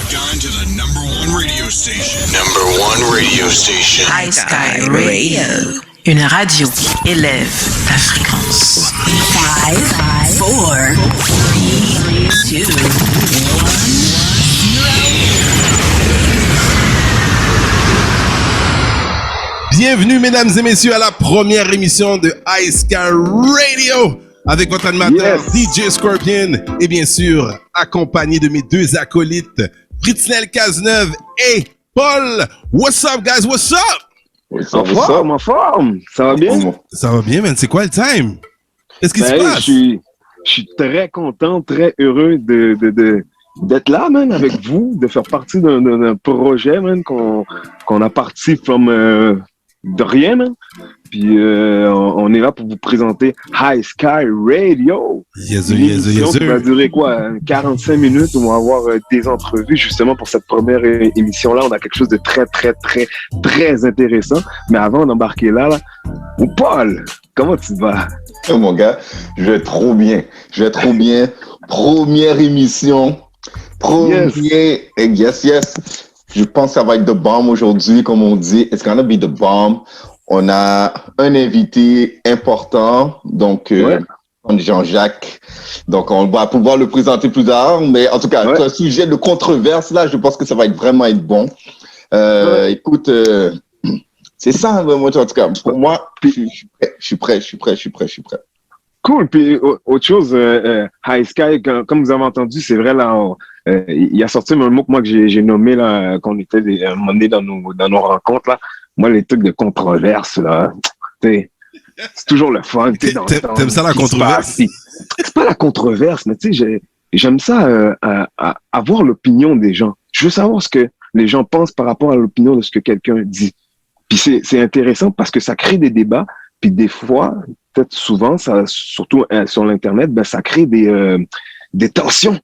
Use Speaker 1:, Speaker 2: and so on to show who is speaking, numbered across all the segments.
Speaker 1: logged on to the number one radio station. Number one radio station.
Speaker 2: High Sky Radio. Une radio qui élève ta fréquence. 5, 4, 3, 2, 1.
Speaker 3: Bienvenue, mesdames et messieurs, à la première émission de High Sky Radio avec votre animateur DJ Scorpion et bien sûr, accompagné de mes deux acolytes, Fritzl Cazeneuve et Paul. What's up, guys? What's up?
Speaker 4: What's up, ma forme? Ça va bien?
Speaker 3: Ça va bien, man. C'est quoi le time? Qu'est-ce qui se passe?
Speaker 4: Je suis très content, très heureux d'être là, man, avec vous, de faire partie d'un projet, man, qu'on a parti de rien, man. Puis on est là pour vous présenter High Sky Radio.
Speaker 3: Yes, sir.
Speaker 4: Ça va durer quoi? 45 minutes où on va avoir des entrevues justement pour cette première émission-là. On a quelque chose de très, très, très, très intéressant. Mais avant d'embarquer là, Paul, comment tu vas?
Speaker 5: Oh, mon gars, je vais trop bien. Première émission. Yes. Je pense que ça va être the bomb aujourd'hui, comme on dit. It's gonna be the bomb. On a un invité important, donc Jean-Jacques. Donc, on va pouvoir le présenter plus tard. Mais en tout cas, c'est un sujet de controverse, là. Je pense que ça va vraiment être bon. Écoute, c'est ça, moi, en tout cas. Pour moi, je suis prêt.
Speaker 4: Cool. Puis, autre chose, High Sky, comme vous avez entendu, c'est vrai, là, il a sorti un mot que moi, que j'ai nommé, là, qu'on était à un moment donné dans nos rencontres, là. Moi, les trucs de controverse, là, c'est toujours le fun.
Speaker 3: T'aimes ça, la controverse?
Speaker 4: C'est pas la controverse, mais tu sais, j'aime ça, avoir l'opinion des gens. Je veux savoir ce que les gens pensent par rapport à l'opinion de ce que quelqu'un dit. Puis c'est intéressant parce que ça crée des débats. Puis des fois, peut-être souvent, ça, surtout sur l'Internet, ben, ça crée des tensions.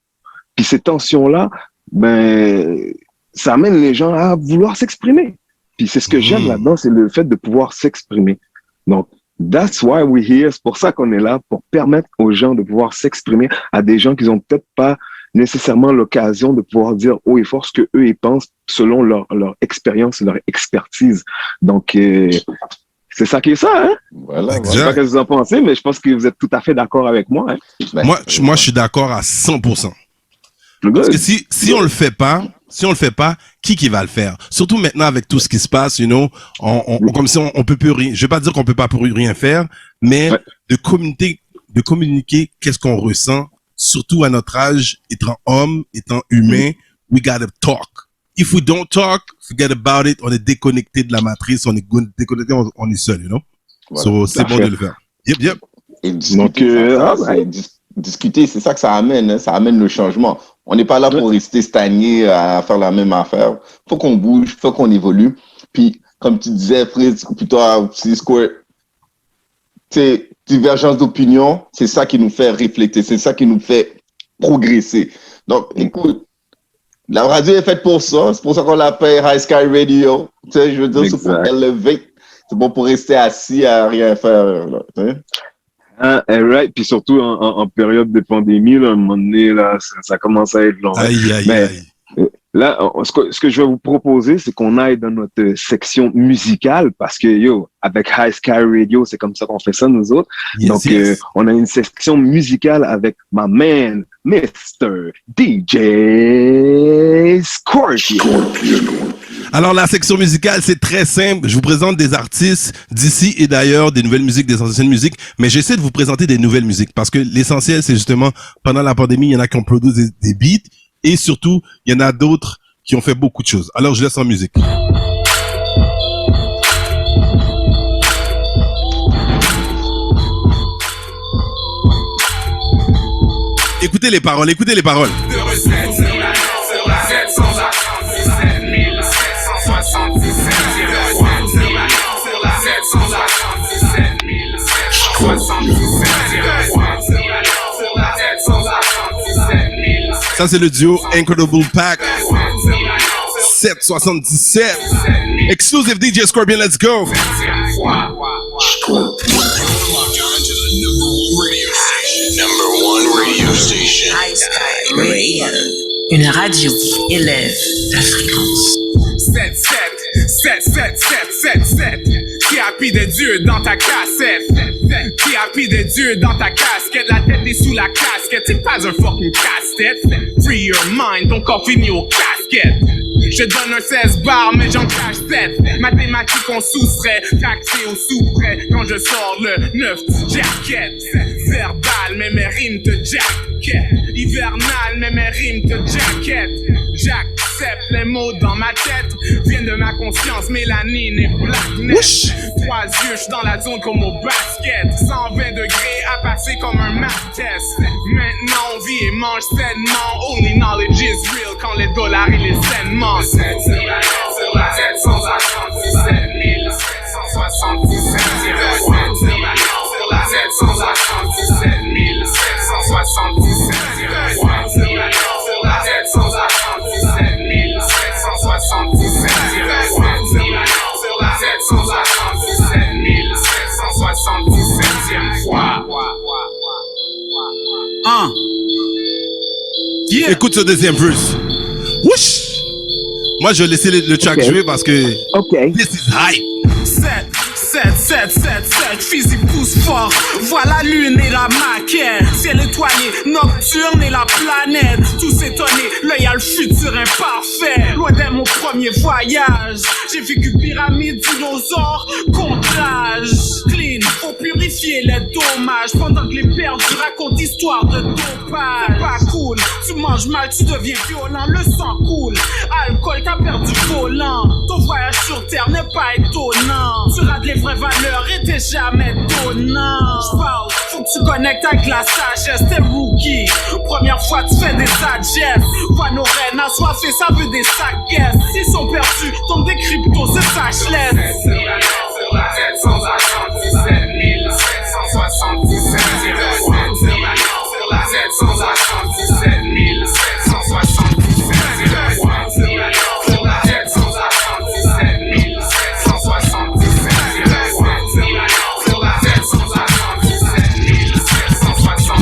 Speaker 4: Puis ces tensions-là, ben, ça amène les gens à vouloir s'exprimer. Puis c'est ce que j'aime là-dedans, c'est le fait de pouvoir s'exprimer. Donc, that's why we're here. C'est pour ça qu'on est là, pour permettre aux gens de pouvoir s'exprimer à des gens qui n'ont peut-être pas nécessairement l'occasion de pouvoir dire haut et fort ce que eux ils pensent selon leur expérience et leur expertise. Donc, c'est ça qui est ça, hein?
Speaker 5: Voilà.
Speaker 4: Je sais pas ce que vous en pensez, mais je pense que vous êtes tout à fait d'accord avec moi, hein?
Speaker 3: Moi, je suis d'accord à 100%. Parce que si on le fait pas, qui va le faire? Surtout maintenant avec tout ce qui se passe, comme si on peut plus rien. Je vais pas dire qu'on peut pas rien faire, mais de communiquer qu'est-ce qu'on ressent, surtout à notre âge, étant homme, étant humain, we gotta talk. If we don't talk, forget about it. On est déconnecté de la matrice, on est déconnecté, on est seul, Voilà, so, c'est bon de le faire. Yep.
Speaker 5: Et discuter, c'est ça que ça amène, hein? Ça amène le changement. On n'est pas là pour rester stagné à faire la même affaire. Faut qu'on bouge, faut qu'on évolue. Puis, comme tu disais, Fritz, plutôt à Square, c'est divergence d'opinion, c'est ça qui nous fait réfléchir, c'est ça qui nous fait progresser. Donc, écoute, la radio est faite pour ça, c'est pour ça qu'on l'appelle High Sky Radio. Tu sais, je veux dire, c'est pour élever. C'est bon pour rester assis à rien faire, là, tu sais.
Speaker 4: Right. Puis surtout en période de pandémie, là, à un moment donné, là, ça commence à être long.
Speaker 3: Aïe.
Speaker 4: Là, ce que je vais vous proposer, c'est qu'on aille dans notre section musicale parce que, avec High Sky Radio, c'est comme ça qu'on fait ça, nous autres. Donc, on a une section musicale avec my man, Mr. DJ Scorpion.
Speaker 3: Alors, la section musicale, c'est très simple. Je vous présente des artistes d'ici et d'ailleurs, des nouvelles musiques, des anciennes musiques, mais j'essaie de vous présenter des nouvelles musiques parce que l'essentiel, c'est justement, pendant la pandémie, il y en a qui ont produit des beats et surtout, il y en a d'autres qui ont fait beaucoup de choses. Alors, je laisse en musique. Écoutez les paroles. Ça, c'est le duo Incredible Pack 777. Exclusive DJ Scorpion, let's go.
Speaker 1: Number one radio station.
Speaker 2: High Sky Radio. Une radio qui élève ta fréquence.
Speaker 6: 7, 7. Qui a pris de Dieu dans ta cassette? Qui a pris de Dieu dans ta casquette? La tête est sous la casquette, c'est pas un fucking casse-tête. Free your mind, ton corps finit au casquette. Je donne un 16 bars, mais j'en cache 7. Mathématiques on soustrait, taxé au sous-près. Quand je sors le 9 jacket. Verbal, mais mes rimes te jacket. Hivernal, mais mes rimes te jacket. J'accepte les mots dans ma tête. Viennent de ma conscience, mélanine et blackness. 3 yeux, j'suis dans la zone comme au basket. 120 degrés à passer comme un math test. Maintenant on vit et mange sainement. Only knowledge is real quand les dollars et les cents mentent. 7 sur la tête sans attendre 17 777. 7 sur la tête sans attendre 17 777. 7 sur la tête sans attendre 17 777. 7 sur la tête sans attendre 17 777e fois.
Speaker 3: Yeah. Écoute ce deuxième verse. Whoosh! Moi, je vais laisser le track jouer parce que this is hype.
Speaker 6: 7, physique pousse fort. Voilà la lune et la maquette. Ciel étoilé, nocturne et la planète. Tous étonnés, l'œil a le futur imparfait. Loin d'être mon premier voyage. J'ai vécu pyramide, dinosaures, comptage. Clean, faut purifier les dommages. Pendant que les perdus racontent histoire de dopage. C'est pas cool, tu manges mal, tu deviens violent. Le sang coule, alcool, t'as perdu volant. Ton voyage sur terre n'est pas étonnant. Tu rates les vraies valeurs et t'es jamais donnant. J'parle, faut que tu connectes avec la sagesse. T'es rookie, première fois tu fais des sagesses. Vois nos reines assoiffées, ça veut des sacs. S'ils sont perdus, tombe des cryptos, c'est sacheless. Sur la tête sans attendre 17 777. 7 sur la tête sans attendre 17 777. 7 sur la tête sans attendre 17 777. 7 sur la tête sans attendre 17 777.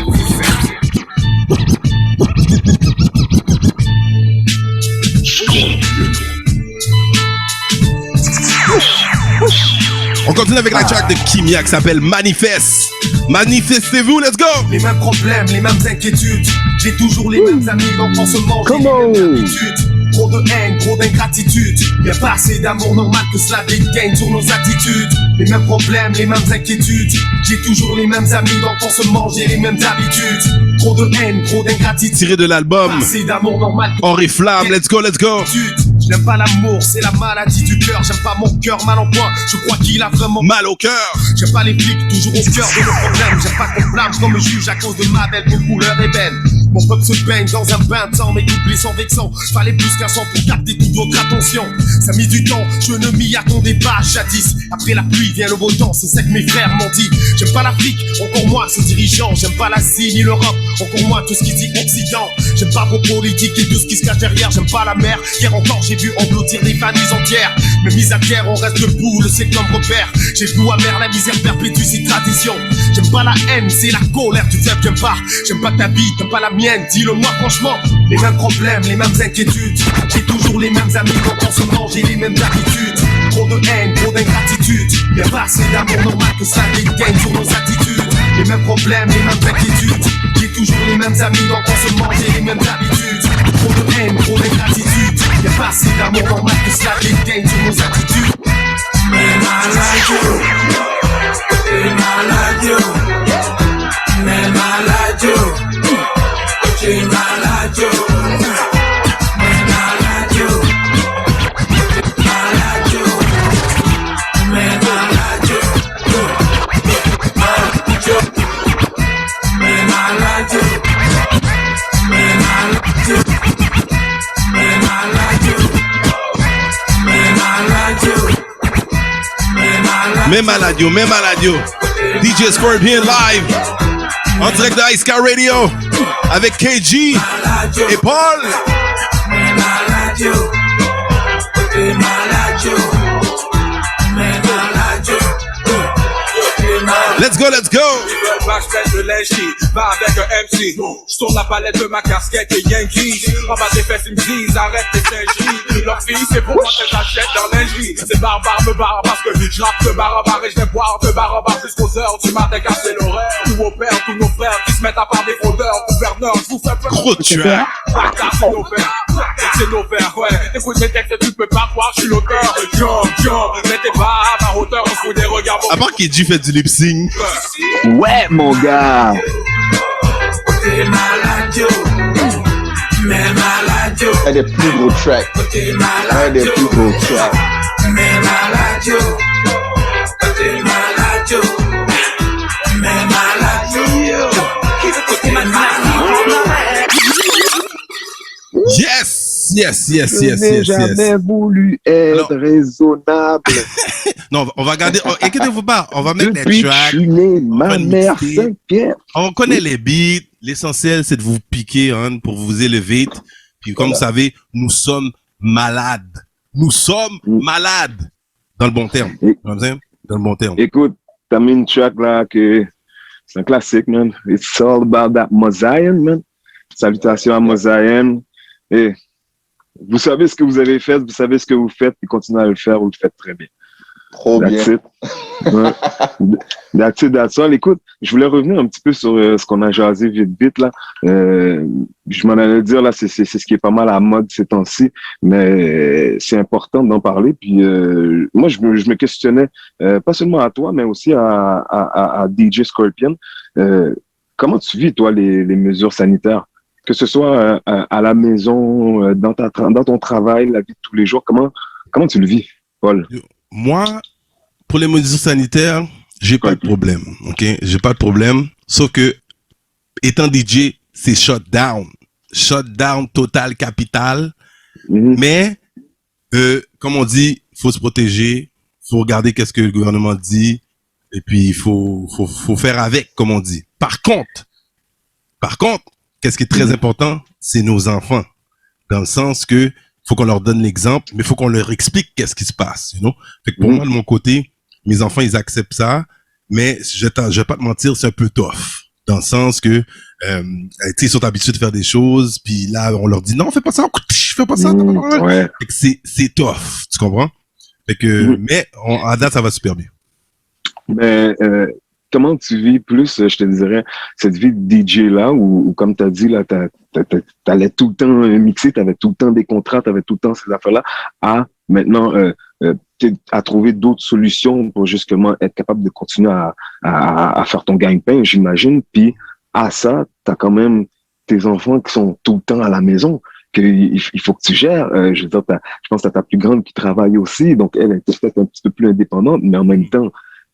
Speaker 3: On continue avec la track de Kimia qui s'appelle Manifeste. Manifestez-vous, let's go!
Speaker 7: Les mêmes problèmes, les mêmes inquiétudes. J'ai toujours les mêmes amis, donc on se mange les mêmes habitudes. Trop de haine, trop d'ingratitude. Y'a pas assez d'amour, normal que cela dégaine sur nos attitudes. Les mêmes problèmes, les mêmes inquiétudes. J'ai toujours les mêmes amis, donc on se mange les mêmes habitudes. Trop de haine, trop d'ingratitude.
Speaker 3: Tiré de l'album
Speaker 7: Pas assez d'amour, normal que
Speaker 3: Oriflamme, let's go, let's go!
Speaker 7: J'aime pas l'amour, c'est la maladie du cœur. J'aime pas mon cœur mal en point, je crois qu'il a vraiment
Speaker 3: mal au cœur.
Speaker 7: J'aime pas les flics, toujours au cœur de nos problèmes. J'aime pas qu'on blâme comme me juge à cause de ma belle couleur ébène. Mon peuple se baigne dans un bain de sang, mes couplets sont vexants. Fallait plus qu'un sang pour capter toute votre attention. Ça a mis du temps, je ne m'y attendais pas jadis. Après la pluie vient le beau temps, c'est ça que mes frères m'ont dit. J'aime pas l'Afrique, encore moins ses dirigeants. J'aime pas l'Asie ni l'Europe, encore moins tout ce qui dit Occident. J'aime pas vos politiques et tout ce qui se cache derrière. J'aime pas la mer, hier encore j'ai vu engloutir des familles entières. Mais mis à terre, on reste debout, le c'est comme repère. J'ai le goût amer, la misère perpétue ses traditions. J'aime pas la haine, c'est la colère du peuple, j'aime pas. J'aime pas ta vie, t'aimes pas la mienne, dis-le-moi franchement. Les mêmes problèmes, les mêmes inquiétudes. J'ai toujours les mêmes amis quand on se mange et les mêmes habitudes. Trop de haine, trop d'ingratitude. Y'a pas assez d'amour, normal que ça dégaine sur nos attitudes. Les mêmes problèmes, les mêmes inquiétudes. J'ai toujours les mêmes amis donc on se mange et les mêmes habitudes. Trop de haine, trop d'ingratitude. Y'a pas assez d'amour, normal que ça dégaine sur nos attitudes.
Speaker 6: Man, I like you. I like you. Man, I like you. I like you. Man, I like you. I like you. Man, I like you. Man, I like you. Man, I like you. Man, I like you. Man, I like you.
Speaker 3: Même à la radio. DJ Scorpion live. En direct de Ice Car Radio. Avec KG et Paul. Let's go, let's go.
Speaker 6: bac, j'pète le linge qui va avec un MC. J'tourne la palette de ma casquette et Yankee. En bas des fesses, ils me disent arrête tes singeries. Leur fille, c'est pour moi que j'achète leur lingerie. C'est barbare, me barre parce que j'rappe de barabar et j'vais boire de barabar jusqu'aux heures du matin, casser l'horaire. Tous vos pères, tous nos frères qui se mettent à part des fraudeurs. Gouverneur, j'vous fais peur.
Speaker 3: Gros tueur.
Speaker 6: C'est nos pères, c'est nos pères, ouais. Écoute mes textes, tu peux pas croire, j'suis l'auteur. John, mettez pas à ma hauteur, on se fout des regards.
Speaker 3: À part qu'Edgy fait du lip sync.
Speaker 4: Ouais, mon gars.
Speaker 6: T'es malade, yo. Mais malade, yo.
Speaker 5: Un des plus gros tracks.
Speaker 6: T'es malade,
Speaker 5: Un des plus gros tracks.
Speaker 6: Mais malade, yo. T'es malade, yo. Mais malade, yo. T'es malade,
Speaker 3: Yes!
Speaker 4: Je n'ai jamais voulu être raisonnable.
Speaker 3: Non, on va garder. Inquiétez-vous pas, on va mettre
Speaker 4: Depuis
Speaker 3: les
Speaker 4: que je
Speaker 3: tracks.
Speaker 4: suis né, ma
Speaker 3: une
Speaker 4: mère
Speaker 3: mixtape.
Speaker 4: s'inquiète.
Speaker 3: On connaît les beats. L'essentiel, c'est de vous piquer hein, pour vous élever. Puis comme vous savez, nous sommes malades. Nous sommes malades. Dans le bon terme.
Speaker 4: Et-
Speaker 3: Dans le bon terme.
Speaker 4: Écoute, t'as mis une track là que c'est un classique, man. It's all about that Mosaïen, man. Salutations à Mosaïen. Et vous savez ce que vous avez fait, vous savez ce que vous faites, puis continuez à le faire, vous le faites très bien.
Speaker 5: Trop
Speaker 4: That's
Speaker 5: bien.
Speaker 4: it. Ouais. That's it, that's all. Écoute, je voulais revenir un petit peu sur ce qu'on a jasé vite là. Je m'en allais dire là, c'est ce qui est pas mal à la mode ces temps-ci, mais c'est important d'en parler. Puis moi, je me questionnais, pas seulement à toi, mais aussi à DJ Scorpion. Comment tu vis, toi, les mesures sanitaires? Que ce soit à la maison, dans ton travail, la vie de tous les jours, comment tu le vis, Paul?
Speaker 3: Moi, pour les mesures sanitaires, j'ai pas de problème. Ok, j'ai pas de problème. Sauf que, étant DJ, c'est shutdown. Shutdown total capital.
Speaker 4: Mhm.
Speaker 3: Mais, comme on dit, faut se protéger. Faut regarder qu'est-ce que le gouvernement dit. Et puis, il faut faire avec, comme on dit. Par contre, qu'est-ce qui est très important? C'est nos enfants. Dans le sens que, faut qu'on leur donne l'exemple, mais faut qu'on leur explique qu'est-ce qui se passe, you know? Fait que pour moi, de mon côté, mes enfants, ils acceptent ça, mais je vais pas te mentir, c'est un peu tough. Dans le sens que, tu sais, ils sont habitués de faire des choses, puis là, on leur dit, non, fais pas ça, fais pas ça.
Speaker 4: Ouais.
Speaker 3: Fait que c'est tough, tu comprends? Fait que, mais, à date, ça va super bien.
Speaker 4: Ben, comment tu vis plus, je te dirais, cette vie de DJ là, où comme tu as dit, là, t'allais tout le temps mixer, t'avais tout le temps des contrats, t'avais tout le temps ces affaires-là, à maintenant, à trouver d'autres solutions pour justement être capable de continuer à faire ton gagne-pain, j'imagine. Puis, à ça, t'as quand même tes enfants qui sont tout le temps à la maison, qu'il faut que tu gères. Je veux dire, je pense que t'as ta plus grande qui travaille aussi, donc elle est peut-être un petit peu plus indépendante, mais en même temps,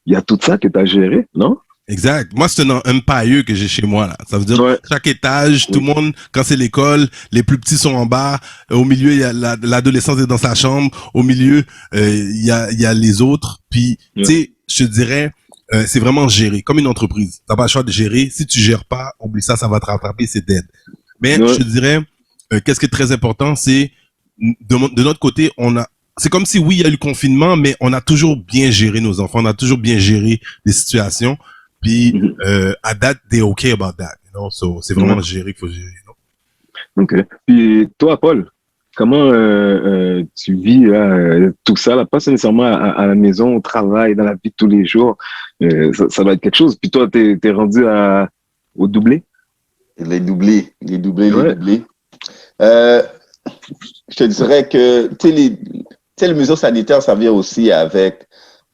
Speaker 4: il y a tout ça que tu as géré, non?
Speaker 3: Exact. Moi, c'est un empire que j'ai chez moi, là. Ça veut dire, chaque étage, tout le monde, quand c'est l'école, les plus petits sont en bas. Au milieu, il y a l'adolescence est dans sa chambre. Au milieu, il y a les autres. Puis, tu sais, je te dirais, c'est vraiment géré. Comme une entreprise. T'as pas le choix de gérer. Si tu gères pas, oublie ça, ça va te rattraper, c'est dead. Mais, je te dirais, qu'est-ce qui est très important, c'est, de notre côté, c'est comme si, oui, il y a eu le confinement, mais on a toujours bien géré nos enfants, on a toujours bien géré les situations. Puis, à date, they're okay about that, you know? So, c'est vraiment géré qu'il faut gérer, you know?
Speaker 4: OK. Puis, toi, Paul, comment tu vis tout ça, là, pas nécessairement à la maison, au travail, dans la vie de tous les jours? Ça va être quelque chose. Puis toi, t'es rendu au doublé?
Speaker 5: Les doublés. Je te dirais que, tu sais, les mesures sanitaires, ça vient aussi avec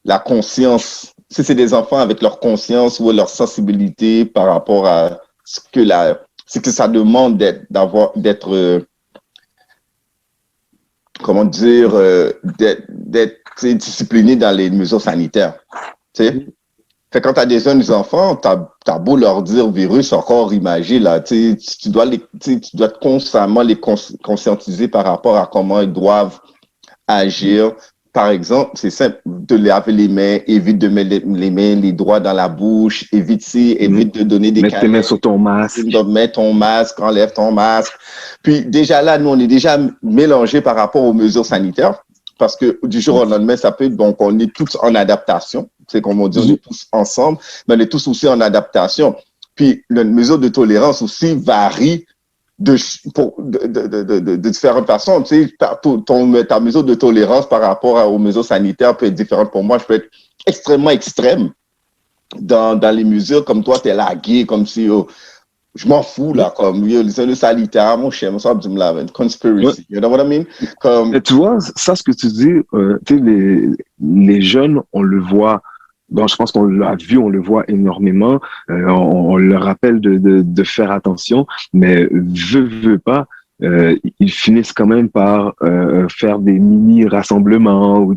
Speaker 5: la conscience. Si c'est des enfants avec leur conscience ou leur sensibilité par rapport à ce que ça demande d'être comment dire, d'être discipliné dans les mesures sanitaires. Tu sais? Fait que quand t'as des jeunes enfants, t'as beau leur dire virus encore imagé, là, tu dois constamment les conscientiser par rapport à comment ils doivent agir. Par exemple, c'est simple, de laver les mains, évite de mettre les mains, les doigts dans la bouche, évite de donner des
Speaker 4: Mets tes mains sur ton masque.
Speaker 5: Mets ton masque, enlève ton masque. Puis déjà là, nous, on est déjà mélangés par rapport aux mesures sanitaires, parce que du jour au lendemain, ça peut être, donc on est tous en adaptation. C'est comme on dit, on est tous ensemble, mais on est tous aussi en adaptation. Puis, la mesure de tolérance aussi varie de différentes façons. Tu sais, ta mesure de tolérance par rapport aux mesures sanitaires peut être différente. Pour moi, je peux être extrêmement extrême dans les mesures, comme toi, t'es lagué, comme si, je m'en fous, là, comme, les mesures sanitaires, mon cher, ça, me lave, conspiracy, you know what I mean? Comme...
Speaker 4: Et tu vois, ça, ce que tu dis, tu sais, les jeunes, on le voit. Bon, je pense qu'on l'a vu, on le voit énormément. On leur rappelle de faire attention, mais veut pas, ils finissent quand même par faire des mini rassemblements ou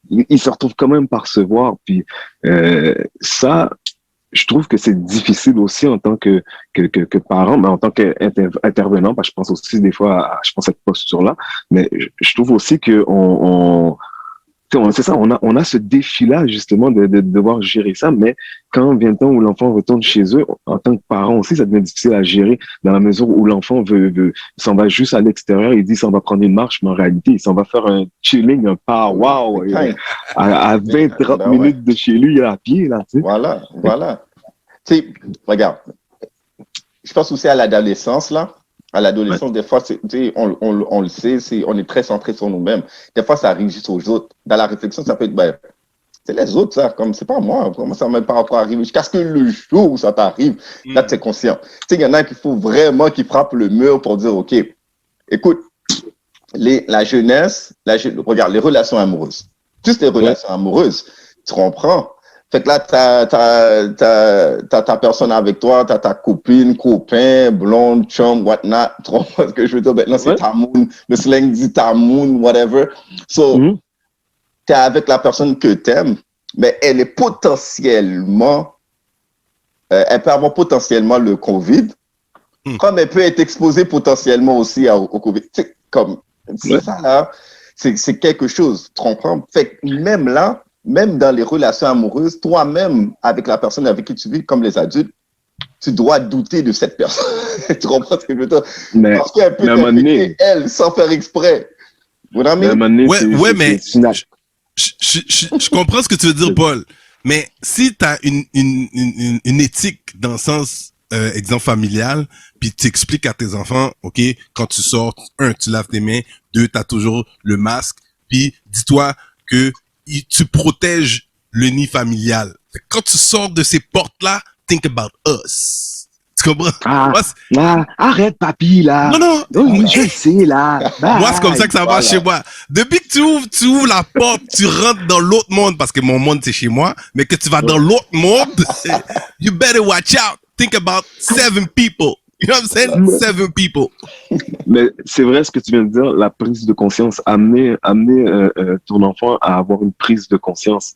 Speaker 4: ils se retrouvent quand même par se voir. Puis ça, je trouve que c'est difficile aussi en tant que parent, mais en tant qu'intervenant, parce que je pense aussi des fois, à cette posture-là, mais je trouve aussi que c'est ça, on a ce défi-là, justement, de devoir gérer ça, mais quand vient le temps où l'enfant retourne chez eux, en tant que parent aussi, ça devient difficile à gérer, dans la mesure où l'enfant s'en va juste à l'extérieur, il dit s'en va prendre une marche, mais en réalité, il s'en va faire un chilling, un pow-wow, à 20-30 minutes de chez lui, à pied, là, tu sais.
Speaker 5: Voilà. Tu sais, regarde, je pense aussi à l'adolescence, là. À l'adolescence, des fois, on le sait, on est très centré sur nous-mêmes. Des fois, ça arrive juste aux autres. Dans la réflexion, ça peut être, c'est les autres, ça, comme c'est pas moi. Comment ça m'est pas encore arrivé? Jusqu'à ce que le jour où ça t'arrive, là, tu es conscient. Tu sais, il y en a qu'il faut vraiment qu'ils frappent le mur pour dire, OK, écoute, la jeunesse, regarde, les relations amoureuses. Juste les relations amoureuses, tu comprends? Fait que là, t'as ta personne avec toi, t'as ta copine, copain, blonde, chum, whatnot. Tu comprends ce que je veux dire? Maintenant, c'est tamoun. Le slang dit tamoun, whatever. So, t'es avec la personne que t'aimes, mais elle est potentiellement, elle peut avoir potentiellement le COVID, comme elle peut être exposée potentiellement aussi au COVID. C'est comme, c'est ça là, c'est quelque chose. Tu comprends? Fait que même là, même dans les relations amoureuses, toi-même, avec la personne avec qui tu vis, comme les adultes, tu dois douter de cette personne. Tu comprends ce que je veux dire? Parce qu'elle peut t'infecter, elle, sans faire exprès. Vous
Speaker 3: mais je comprends ce que tu veux dire, Paul. Mais si tu as une éthique dans le sens, exemple familial, puis tu expliques à tes enfants, OK, quand tu sors, tu laves tes mains, tu as toujours le masque, puis dis-toi que tu protèges le nid familial. Quand tu sors de ces portes-là, think about us. Tu comprends?
Speaker 4: Arrête, papy, là.
Speaker 3: Non.
Speaker 4: Oui, je sais, là. Bye.
Speaker 3: Moi, c'est comme ça que ça va chez moi. Depuis que tu ouvres la porte, tu rentres dans l'autre monde, parce que mon monde, c'est chez moi, mais que tu vas dans l'autre monde, you better watch out. Think about 7 people. You know what I'm saying? 7 people.
Speaker 4: Mais c'est vrai ce que tu viens de dire, la prise de conscience, amener ton enfant à avoir une prise de conscience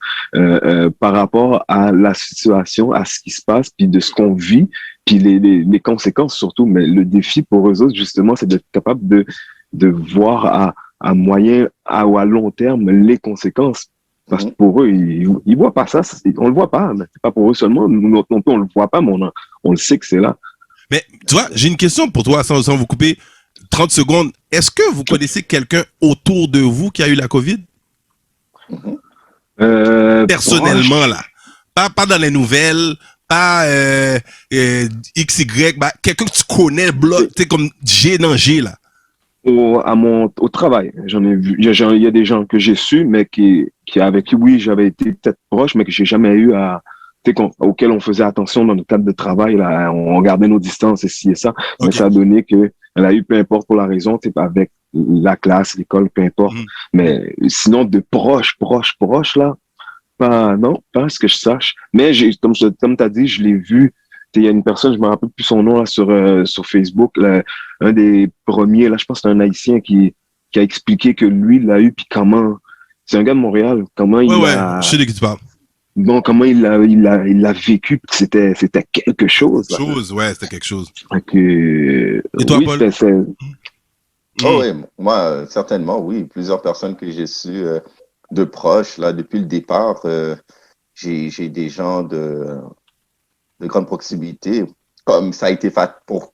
Speaker 4: par rapport à la situation, à ce qui se passe, puis de ce qu'on vit, puis les conséquences surtout. Mais le défi pour eux autres, justement, c'est d'être capable de voir à moyen ou à long terme les conséquences. Parce que pour eux, ils voient pas ça, on le voit pas, mais c'est pas pour eux seulement, nous non plus on le voit pas, mais on le sait que c'est là.
Speaker 3: Mais tu vois, j'ai une question pour toi, sans vous couper 30 secondes. Est-ce que vous connaissez quelqu'un autour de vous qui a eu la COVID? Personnellement, là. Pas dans les nouvelles, pas XY, quelqu'un que tu connais, tu sais, comme G dans G, là.
Speaker 4: Au travail, j'en ai vu. Il y a des gens que j'ai su, mais avec qui, oui, j'avais été peut-être proche, mais que j'ai jamais eu auquel on faisait attention dans le cadre de travail, là, on gardait nos distances et ci et ça, mais ça a donné que elle a eu, peu importe pour la raison, avec la classe, l'école, peu importe. Mais sinon, de proche, là, pas ce que je sache. Mais comme t'as dit, je l'ai vu. Il y a une personne, je me rappelle plus son nom là sur Facebook, là, un des premiers, là, je pense que c'est un Haïtien qui a expliqué que lui, il l'a eu, puis comment. C'est un gars de Montréal, comment il a.
Speaker 3: Je sais de qui tu parles.
Speaker 4: Bon, comment il l'a vécu, c'était quelque chose.
Speaker 3: C'était quelque chose.
Speaker 4: Et
Speaker 3: toi, Paul?
Speaker 5: Oh oui, moi, certainement, oui. Plusieurs personnes que j'ai su de proches, là, depuis le départ, j'ai des gens de grande proximité, comme ça a été pour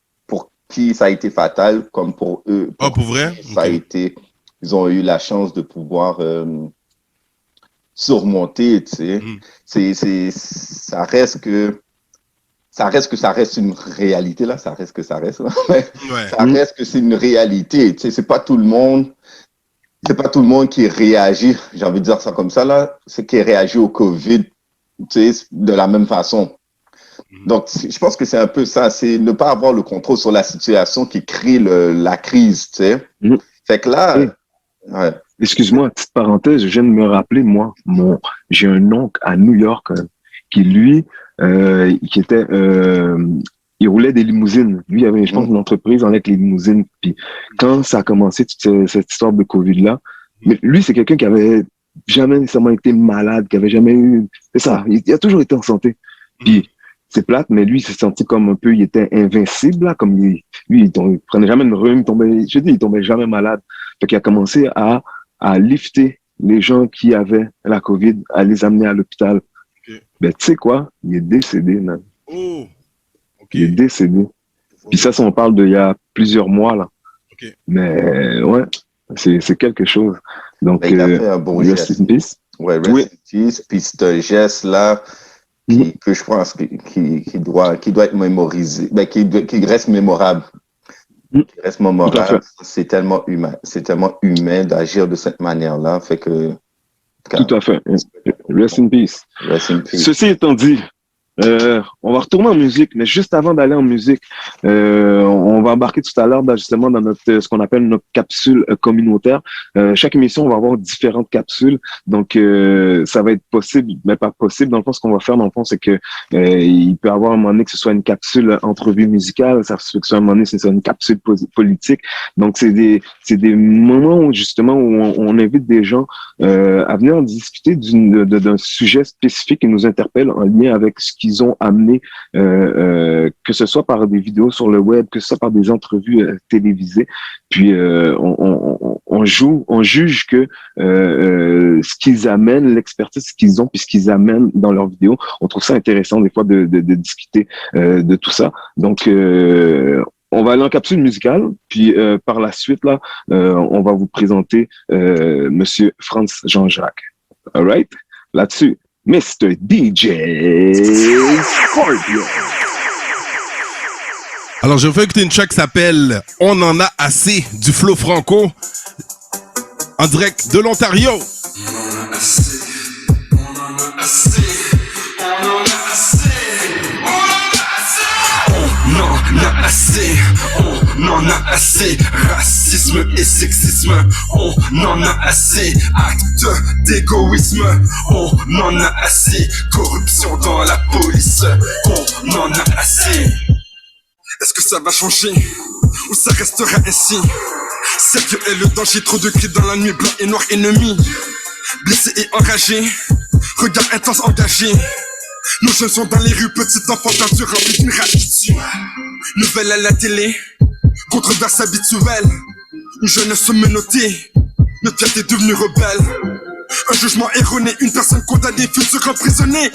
Speaker 5: qui ça a été fatal, comme pour eux.
Speaker 3: Pour vrai?
Speaker 5: Ça a été, ils ont eu la chance de pouvoir surmonter, tu sais. Ça reste une réalité, là. Ça reste. Là.
Speaker 3: Ouais.
Speaker 5: Ça reste que c'est une réalité, tu sais. C'est pas tout le monde qui réagit, j'ai envie de dire ça comme ça, là. C'est qui réagit au COVID, tu sais, de la même façon. Donc, je pense que c'est un peu ça, c'est ne pas avoir le contrôle sur la situation qui crée la crise, tu sais. Fait que là, ouais.
Speaker 4: Excuse-moi, petite parenthèse, je viens de me rappeler, moi, j'ai un oncle à New York qui, lui, il roulait des limousines. Lui, il avait, je pense, une entreprise avec les limousines. Puis quand ça a commencé, toute cette histoire de COVID-là, mais lui, c'est quelqu'un qui avait jamais nécessairement été malade, qui avait jamais eu... C'est ça, il a toujours été en santé. Puis c'est plate, mais lui, il s'est senti comme un peu, il était invincible, là, comme lui, il prenait jamais de rhume, il tombait jamais malade. Fait qu'il a commencé à lifter les gens qui avaient la COVID, à les amener à l'hôpital. Okay. Ben, tu sais quoi? Il est décédé, man.
Speaker 3: Oh! Okay.
Speaker 4: Il est décédé. Puis ça, on parle d'il y a plusieurs mois, là.
Speaker 3: Okay.
Speaker 4: Mais, ouais, c'est quelque chose. Donc,
Speaker 5: il a fait un bon
Speaker 4: rest
Speaker 5: geste.
Speaker 4: in peace.
Speaker 5: Ouais, rest in peace. Puis c'est un geste-là que je pense qui doit être mémorisé, qui reste mémorable. Qui reste mémorable. C'est tellement humain d'agir de cette manière-là. Fait que.
Speaker 4: Tout à fait. Rest in peace.
Speaker 5: Rest in peace.
Speaker 4: Ceci étant dit, on va retourner en musique, mais juste avant d'aller en musique, on va embarquer tout à l'heure justement dans ce qu'on appelle notre capsule communautaire. Chaque émission, on va avoir différentes capsules, donc ça va être possible, mais pas possible. Dans le fond, ce qu'on va faire, dans le fond, c'est que il peut y avoir un moment donné que ce soit une capsule entrevue musicale, ça se fait que ce soit un moment donné, c'est une capsule politique. Donc c'est des moments où justement où on invite des gens à venir discuter d'un sujet spécifique qui nous interpelle en lien avec ce qu'ils ont amené, que ce soit par des vidéos sur le web, que ce soit par des entrevues télévisées. Puis on juge que ce qu'ils amènent, l'expertise qu'ils ont, puis ce qu'ils amènent dans leurs vidéos, on trouve ça intéressant des fois de discuter de tout ça. Donc on va aller en capsule musicale, puis par la suite là, on va vous présenter Monsieur Franz Jean-Jacques. All right? Là-dessus, Mr. DJ Scorpio.
Speaker 3: Alors, je vais faire écouter une track qui s'appelle On en a assez du Flow Franco en direct de l'Ontario.
Speaker 6: On en a assez, on en a assez, on en a assez, on en a assez. On en a assez, on en a assez. Racisme et sexisme, on en a assez. Acte d'égoïsme, on en a assez. Corruption dans la police, on en a assez. Est-ce que ça va changer ou ça restera ainsi? Sérieux est le danger, trop de cris dans la nuit, blanc et noir ennemi. Blessé et enragé, regard intense engagé. Nos jeunes sont dans les rues, petits enfants perdus remplis d'une rage qui tue. Nouvelle à la télé, controverse habituelle. Une jeunesse menottée, notre fierté est devenue rebelle. Un jugement erroné, une personne condamnée, futur emprisonnée.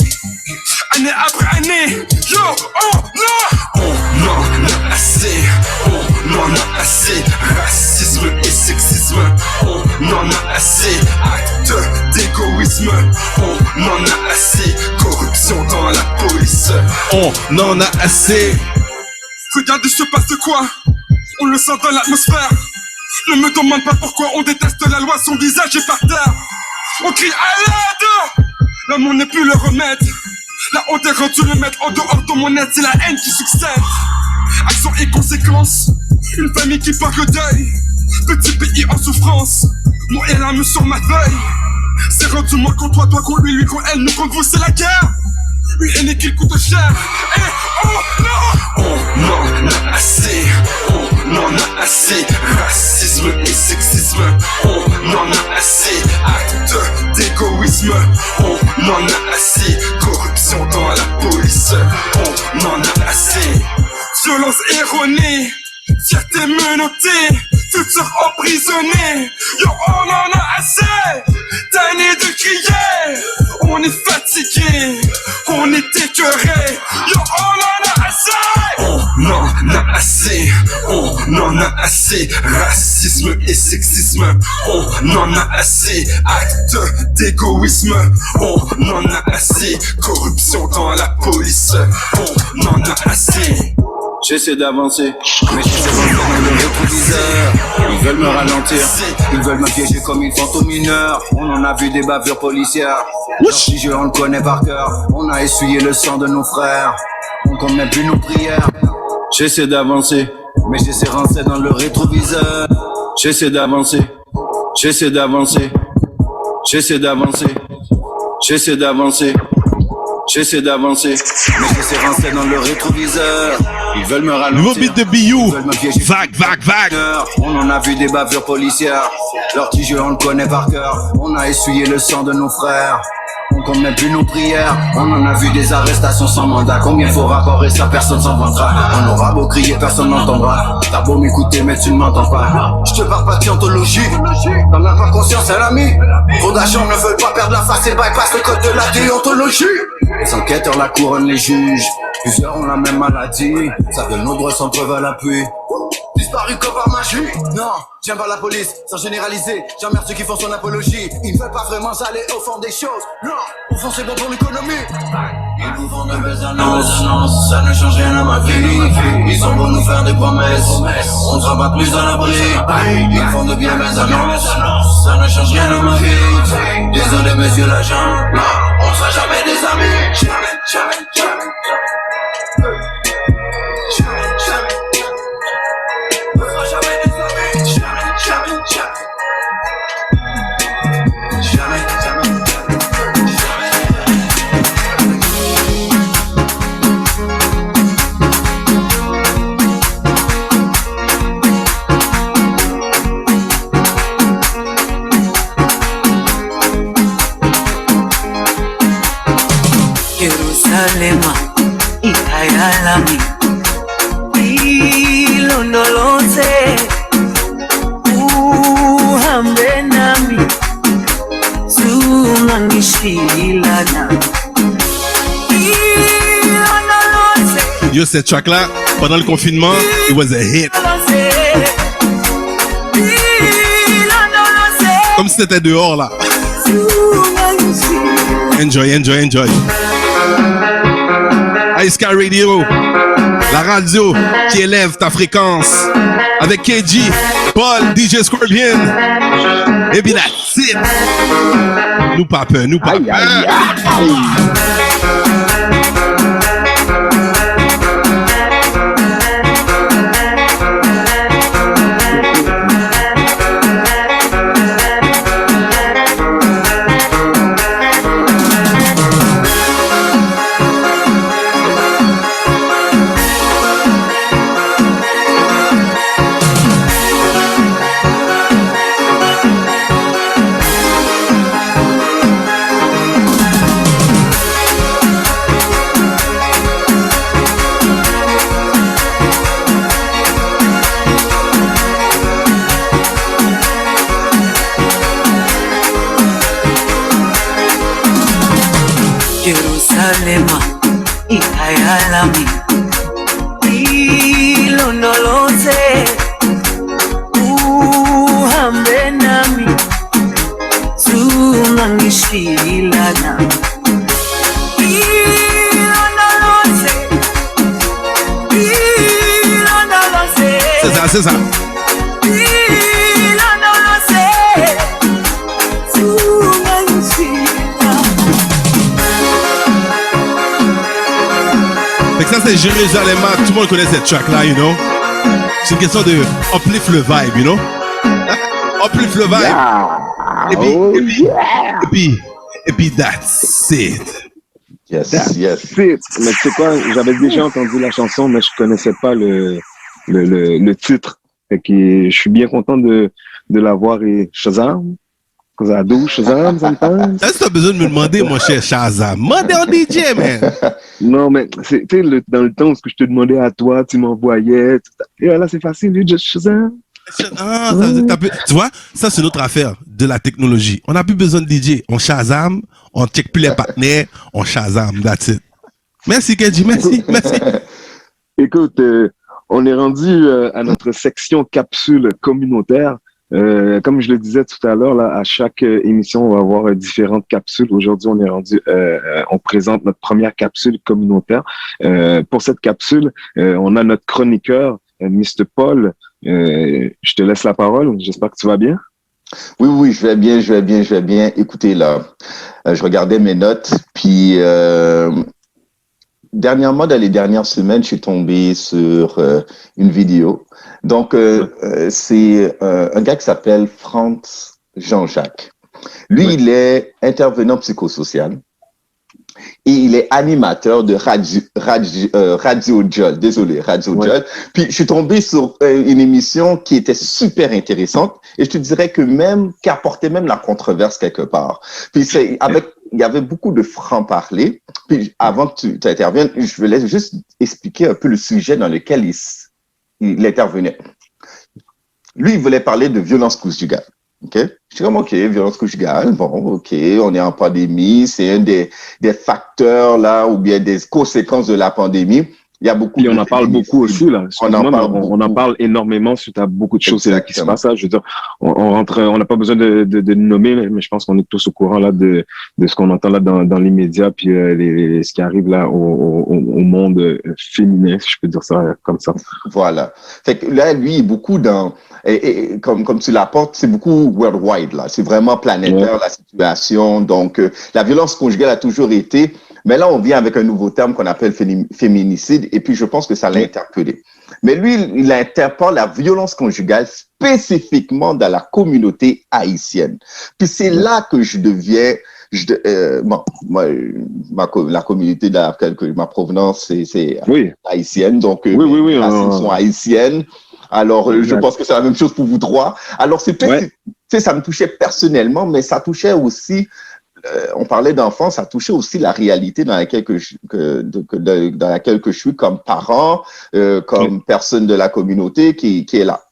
Speaker 6: Année après année, yo, oh non! On en a assez, on en a assez. Racisme et sexisme, on en a assez. Acte d'égoïsme, on en a assez. Corruption dans la police,
Speaker 3: on en a assez.
Speaker 6: Regardez, se passe de quoi? On le sent dans l'atmosphère. Ne me demande pas pourquoi on déteste la loi, son visage est par terre. On crie à l'aide. L'amour n'est plus le remède. La honte est rendue le maître en dehors de mon aide, c'est la haine qui succède. Action et conséquences, une famille qui part le deuil. Petit pays en souffrance, mon et l'âme sur ma feuille. C'est rendu moi contre toi, toi contre lui contre elle, nous contre vous, c'est la guerre. Une haine qui coûte cher. Et oh non! On en a assez, on en a assez. Racisme et sexisme, on en a assez. Acte d'égoïsme, on en a assez. Corruption dans la police, on en a assez. Violence erronée, fierté menottée, futur emprisonné. Yo, on en a assez. Tanné de crier, on est fatigué, on est écœuré. Yo, on en a assez. On en
Speaker 8: a assez, on en a assez. Racisme et sexisme, on en a assez. Acte d'égoïsme, on en a assez. Corruption dans la police, on en a assez.
Speaker 9: J'essaie d'avancer, mais j'essaie de dans le rétroviseur. Ils veulent me ralentir, ils veulent me piéger comme une fantôme mineure. On en a vu des bavures policières. Si je on le connaît par cœur, on a essuyé le sang de nos frères. On compte même plus nos prières. J'essaie d'avancer, mais j'essaie de rentrer dans le rétroviseur. J'essaie d'avancer, j'essaie d'avancer, j'essaie d'avancer, j'essaie d'avancer. J'essaie d'avancer, mais j'essaie de rentrer dans le rétroviseur. Ils veulent me ralentir.
Speaker 3: Nouveau beat de Biou. Vague.
Speaker 9: On en a vu des bavures policières. Leur petit jeu, on le connaît par cœur. On a essuyé le sang de nos frères. On compte même plus nos prières. On en a vu des arrestations sans mandat. Combien faut rapporter ça, personne s'en vantera. On aura beau crier, personne n'entendra. T'as beau m'écouter, mais tu ne m'entends pas. Je te parle pas de scientologie. T'en as pas conscience, un ami. Trop d'agents ne veulent pas perdre la face et bypass le code de la déontologie. Les enquêteurs, la couronne, les juges. Plusieurs ont la même maladie. Ça donne nos droits sans preuve à l'appui. Disparu comme par magie. Non, j'aime pas la police, sans généraliser. J'emmerde ceux qui font son apologie. Ils ne veulent pas vraiment aller au fond des choses. Non, au fond c'est bon pour l'économie. Ils nous font de belles annonces, ça ne change rien à ma vie. Ils sont pour nous faire des promesses, on ne sera pas plus à l'abri. Ils font de bien belles annonces, ça ne change rien à ma vie. Désolé monsieur l'agent, non, on sera jamais des amis. Jamais.
Speaker 10: Jerusalema ikayalami ilondoloze uhambe nami zungangishilana ilondoloze.
Speaker 3: Yo, cette track-là, pendant le confinement, it was a hit. Comme si c'était dehors, là. Enjoy. Sky Radio, la radio qui élève ta fréquence. Avec KG, Paul, DJ Scorpion. Et puis that's it. Nous pas peur.
Speaker 10: Jerusalema ikayalami ilondoloze uhambe nami zungangishilana ilondoloze.
Speaker 3: C'est ça. Ça c'est Jérusalem, tout le monde connaît cette track là, you know. C'est une question de uplift le vibe, you know. Uplift le vibe. Et puis that's it.
Speaker 5: Yes.
Speaker 4: Mais tu sais quoi, j'avais déjà entendu la chanson, mais je connaissais pas le titre. Fait que je suis bien content de l'avoir et Shazam. Shazam, sometimes.
Speaker 3: Est-ce que tu as besoin de me demander, mon cher Shazam? Demandez en DJ, man.
Speaker 4: Non, mais tu sais, dans le temps où je te demandais à toi, tu m'envoyais. Et là, c'est facile, juste Shazam.
Speaker 3: Ah, tu vois, ça c'est notre affaire de la technologie. On n'a plus besoin de DJ. On Shazam, on check plus les partenaires, on Shazam, that's it. Merci, Kenji, merci.
Speaker 4: Écoute, On est rendu à notre section capsule communautaire. Comme je le disais tout à l'heure, là, à chaque émission, on va avoir différentes capsules. Aujourd'hui, on est rendu, on présente notre première capsule communautaire. Pour cette capsule, on a notre chroniqueur, Mr. Paul. Je te laisse la parole. J'espère que tu vas bien.
Speaker 5: Oui, je vais bien. Écoutez, là, je regardais mes notes, puis dernièrement, dans les dernières semaines, je suis tombé sur une vidéo. Donc, c'est un gars qui s'appelle Franz Jean-Jacques. Lui, il est intervenant psychosocial et il est animateur de Radio Jol. Désolé, Radio Jol. Puis, je suis tombé sur une émission qui était super intéressante et je te dirais que qui apportait même la controverse quelque part. Puis, il y avait beaucoup de francs-parler. Puis, avant que tu interviennes, je voulais juste expliquer un peu le sujet dans lequel il intervenait. Lui, il voulait parler de violence conjugale. OK? Je suis comme, OK, violence conjugale, bon, OK, on est en pandémie, c'est un des facteurs, là, ou bien des conséquences de la pandémie. Il y a beaucoup.
Speaker 4: Et on en parle beaucoup aussi, là. On en parle énormément suite à beaucoup de choses qui se passent, là. Je veux dire, on n'a pas besoin de nommer, mais je pense qu'on est tous au courant, là, de ce qu'on entend, là, dans les médias, puis, ce qui arrive, là, au monde féminin, si je peux dire ça, comme ça.
Speaker 5: Voilà. Fait que là, lui, beaucoup et comme tu l'apportes, c'est beaucoup worldwide, là. C'est vraiment planétaire, la situation. Donc, la violence conjugale a toujours été. Mais là, on vient avec un nouveau terme qu'on appelle féminicide, et puis je pense que ça l'a interpellé. Mais lui, il interpelle la violence conjugale spécifiquement dans la communauté haïtienne. Puis c'est là que je deviens... la communauté dans laquelle ma provenance, c'est haïtienne. Donc, les racines sont haïtiennes. Alors, je pense que c'est la même chose pour vous trois. Alors, ça me touchait personnellement, mais ça touchait aussi... on parlait d'enfants, ça touchait aussi la réalité dans laquelle je suis comme parent, comme personne de la communauté qui est là.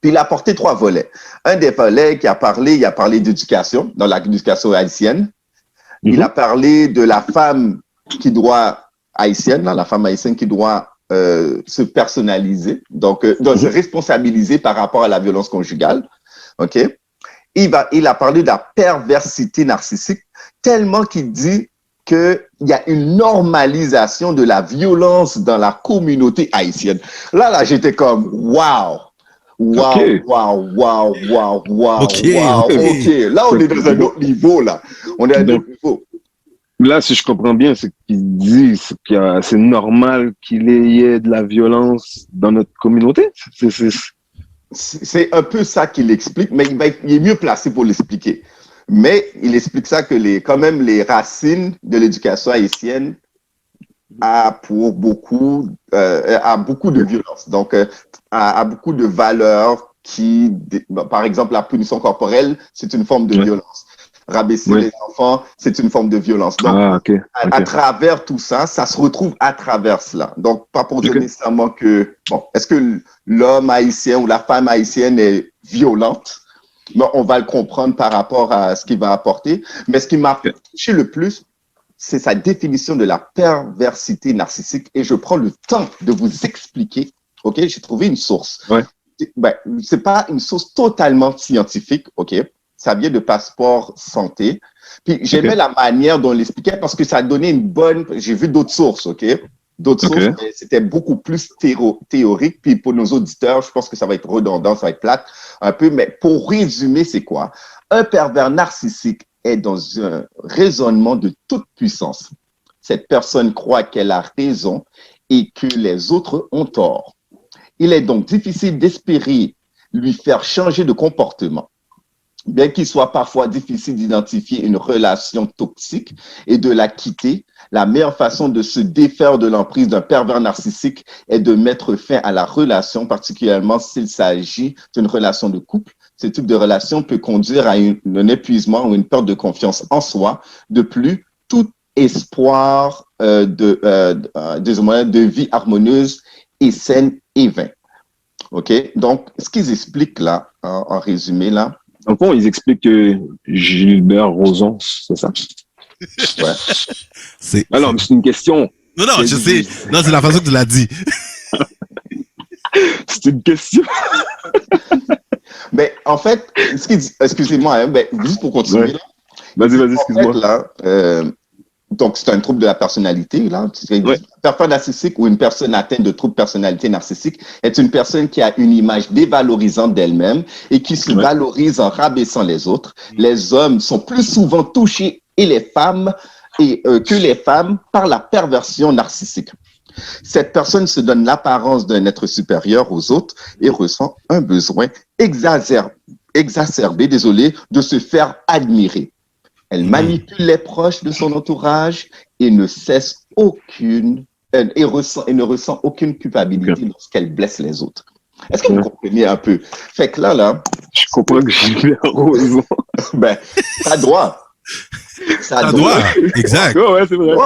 Speaker 5: Puis il a apporté 3 volets. Un des volets il a parlé d'éducation, dans l'éducation haïtienne. Il a parlé de la femme haïtienne qui doit se personnaliser, donc se responsabiliser par rapport à la violence conjugale. OK? Il a parlé de la perversité narcissique, tellement qu'il dit qu'il y a une normalisation de la violence dans la communauté haïtienne. Là, j'étais comme, wow. OK. Là, on est dans un autre niveau, là. On est à un autre niveau.
Speaker 4: Là, si je comprends bien, ce qu'il dit, c'est que c'est normal qu'il y ait de la violence dans notre communauté.
Speaker 5: C'est un peu ça qu'il explique, mais il est mieux placé pour l'expliquer. Mais il explique ça que quand même les racines de l'éducation haïtienne a beaucoup de violence, donc a beaucoup de valeurs par exemple, la punition corporelle, c'est une forme de violence. Rabaisser les enfants, c'est une forme de violence. Donc, à travers tout ça, ça se retrouve à travers cela. Donc, pas pour dire nécessairement que, est-ce que l'homme haïtien ou la femme haïtienne est violente? Mais on va le comprendre par rapport à ce qu'il va apporter. Mais ce qui m'a touché le plus, c'est sa définition de la perversité narcissique. Et je prends le temps de vous expliquer. OK? J'ai trouvé une source. C'est pas une source totalement scientifique. OK? Ça vient de Passeport Santé. Puis j'aimais la manière dont il l'expliquait parce que ça donnait une bonne... J'ai vu d'autres sources, OK? D'autres sources, mais c'était beaucoup plus théorique. Puis pour nos auditeurs, je pense que ça va être redondant, ça va être plate un peu. Mais pour résumer, c'est quoi? Un pervers narcissique est dans un raisonnement de toute puissance. Cette personne croit qu'elle a raison et que les autres ont tort. Il est donc difficile d'espérer lui faire changer de comportement. Bien qu'il soit parfois difficile d'identifier une relation toxique et de la quitter, la meilleure façon de se défaire de l'emprise d'un pervers narcissique est de mettre fin à la relation, particulièrement s'il s'agit d'une relation de couple. Ce type de relation peut conduire à un épuisement ou une perte de confiance en soi. De plus, tout espoir de vie harmonieuse et saine est vain. OK? Donc, ce qu'ils expliquent là, en résumé là,
Speaker 4: en fond, ils expliquent que Gilbert Rozon, c'est ça?
Speaker 3: Ouais.
Speaker 4: Alors, c'est une question.
Speaker 3: Non, je sais. Non, c'est la façon que tu l'as dit.
Speaker 4: C'est une question.
Speaker 5: Mais en fait, excusez-moi, hein, mais juste pour continuer.
Speaker 4: Ouais.
Speaker 5: Là,
Speaker 4: Vas-y, excuse-moi.
Speaker 5: fait, là, donc, c'est un trouble de la personnalité, là.
Speaker 4: Ouais.
Speaker 5: Une personne narcissique ou une personne atteinte de trouble de personnalité narcissique est une personne qui a une image dévalorisante d'elle-même et qui se valorise en rabaissant les autres. Les hommes sont plus souvent touchés que les femmes par la perversion narcissique. Cette personne se donne l'apparence d'un être supérieur aux autres et ressent un besoin exacerbé, de se faire admirer. Elle manipule les proches de son entourage et ne ressent aucune culpabilité lorsqu'elle blesse les autres. Est-ce que vous comprenez un peu? Fait que là,
Speaker 4: je comprends que j'ai raison.
Speaker 5: Ben, ça doit.
Speaker 3: Ça doit. Exact.
Speaker 4: Ouais, c'est vrai.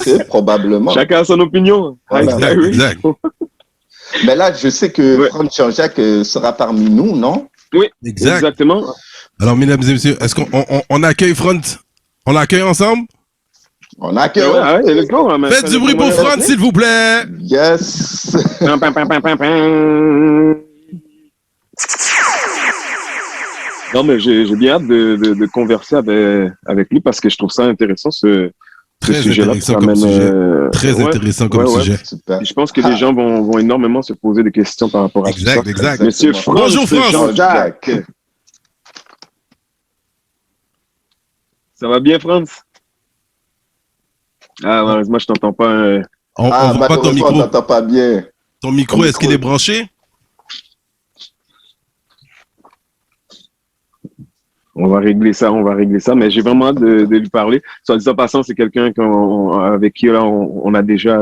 Speaker 5: C'est probablement.
Speaker 4: Chacun a son opinion.
Speaker 5: Voilà.
Speaker 3: Exact.
Speaker 5: Mais là, je sais que Franck Jean-Jacques sera parmi nous, non?
Speaker 4: Oui,
Speaker 3: exact.
Speaker 4: Exactement.
Speaker 3: Alors, mesdames et messieurs, est-ce qu'on accueille Front? On l'accueille ensemble?
Speaker 5: On accueille.
Speaker 4: Ouais, let's go, hein,
Speaker 3: faites du bruit pour Front, s'il vous plaît.
Speaker 5: Yes.
Speaker 4: Non, mais j'ai bien hâte de converser avec lui parce que je trouve ça intéressant, ce sujet-là.
Speaker 3: Très intéressant comme sujet.
Speaker 4: Je pense que les gens vont énormément se poser des questions par rapport à tout ça.
Speaker 3: Exact.
Speaker 4: Monsieur France,
Speaker 3: bonjour France.
Speaker 4: Jean-Jacques. Ça va bien, France? Ah, malheureusement, je t'entends pas.
Speaker 3: On voit pas ton micro.
Speaker 5: On t'entend pas bien.
Speaker 3: Ton micro, est-ce qu'il est branché?
Speaker 4: On va régler ça, mais j'ai vraiment hâte de lui parler. Soit dit en passant, c'est quelqu'un avec qui là, on a déjà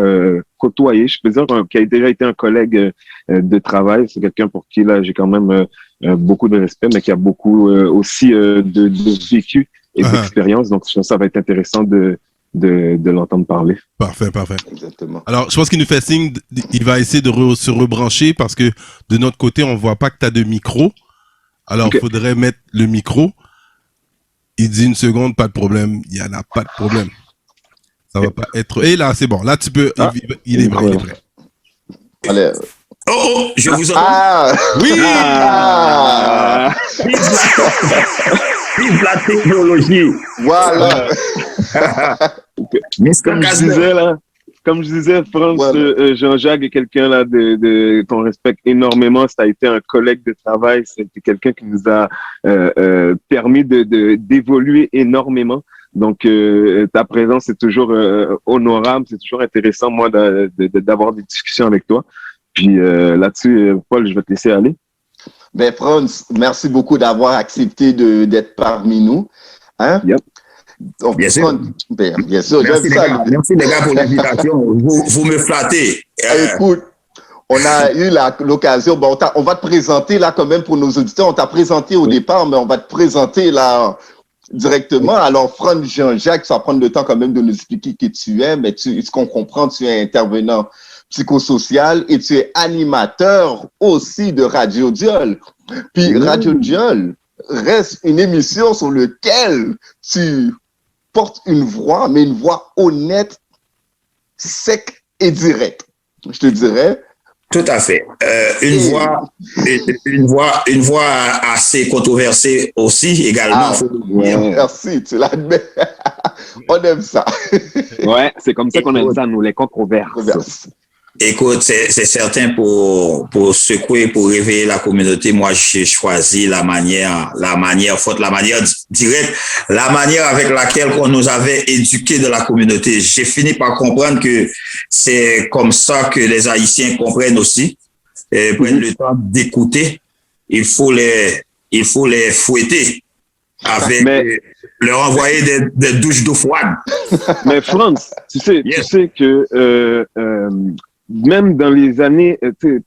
Speaker 4: côtoyé, je peux dire, qui a déjà été un collègue de travail. C'est quelqu'un pour qui là j'ai quand même beaucoup de respect, mais qui a beaucoup aussi de vécu et d'expérience. Donc, je pense que ça va être intéressant de l'entendre parler.
Speaker 3: Parfait.
Speaker 5: Exactement.
Speaker 3: Alors, je pense qu'il nous fait signe, il va essayer de se rebrancher parce que de notre côté, on voit pas que tu as de micro. Alors, il faudrait mettre le micro. Il dit une seconde, pas de problème. Il n'y en a pas de problème. Ça va pas être... Et là, c'est bon. Là, tu peux... Il est prêt.
Speaker 5: Allez.
Speaker 11: Oh, je vous entends.
Speaker 5: Ah
Speaker 3: oui.
Speaker 11: Vive la technologie.
Speaker 5: Voilà.
Speaker 4: Comme je disais, France, Jean-Jacques est quelqu'un là qu'on respecte énormément. Ça a été un collègue de travail. C'était quelqu'un qui nous a permis d'évoluer énormément. Donc, ta présence est toujours honorable. C'est toujours intéressant, moi, d'avoir des discussions avec toi. Puis là-dessus, Paul, je vais te laisser aller.
Speaker 5: Ben, Franz, merci beaucoup d'avoir accepté d'être parmi nous. Hein?
Speaker 4: Yep.
Speaker 5: Donc,
Speaker 11: bien sûr.
Speaker 5: Bien sûr.
Speaker 11: Merci les gars pour l'invitation. Vous me flattez.
Speaker 5: Écoute, on a eu l'occasion, on va te présenter là quand même pour nos auditeurs. On t'a présenté au départ, mais on va te présenter là directement. Alors, Franck Jean-Jacques, ça va prendre le temps quand même de nous expliquer qui tu es, mais ce qu'on comprend, tu es intervenant psychosocial et tu es animateur aussi de Radio Diol. Puis Radio Diol reste une émission sur laquelle tu portes une voix, mais une voix honnête, sec et directe. Je te dirais.
Speaker 11: Tout à fait. Une voix assez controversée aussi également.
Speaker 5: Merci, tu l'admets. On aime ça.
Speaker 4: Ouais, c'est comme ça qu'on aime ça, nous, les controverses.
Speaker 11: Écoute, c'est certain pour secouer, pour réveiller la communauté. Moi, j'ai choisi la manière forte, la manière directe, la manière avec laquelle on nous avait éduqués de la communauté. J'ai fini par comprendre que c'est comme ça que les Haïtiens comprennent aussi, prennent le temps d'écouter. Il faut les fouetter avec leur envoyer des douches d'eau froide.
Speaker 4: Mais France, tu sais que même dans les années,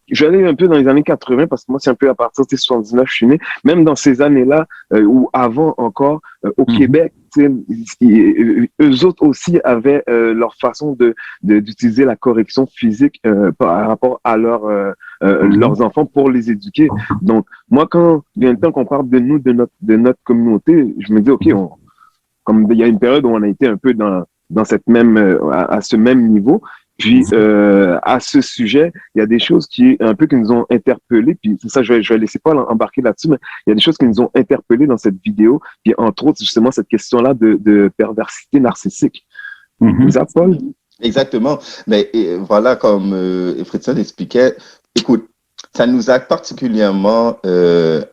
Speaker 4: j'allais un peu dans les années 80 parce que moi c'est un peu à partir de 79 je suis né. Même dans ces années-là ou avant encore au Québec, eux autres aussi avaient leur façon d'utiliser la correction physique par rapport à leurs enfants pour les éduquer. Donc moi quand vient le temps qu'on parle de nous, de notre communauté, je me dis ok, comme il y a une période où on a été un peu dans cette même à ce même niveau. Puis à ce sujet, il y a des choses qui nous ont interpellés. Puis c'est ça, je vais laisser Paul embarquer là-dessus, mais il y a des choses qui nous ont interpellés dans cette vidéo. Puis entre autres, justement, cette question-là de perversité narcissique. Vous ça, Paul?
Speaker 5: Exactement. Mais voilà, comme Fredson expliquait, écoute, ça nous a particulièrement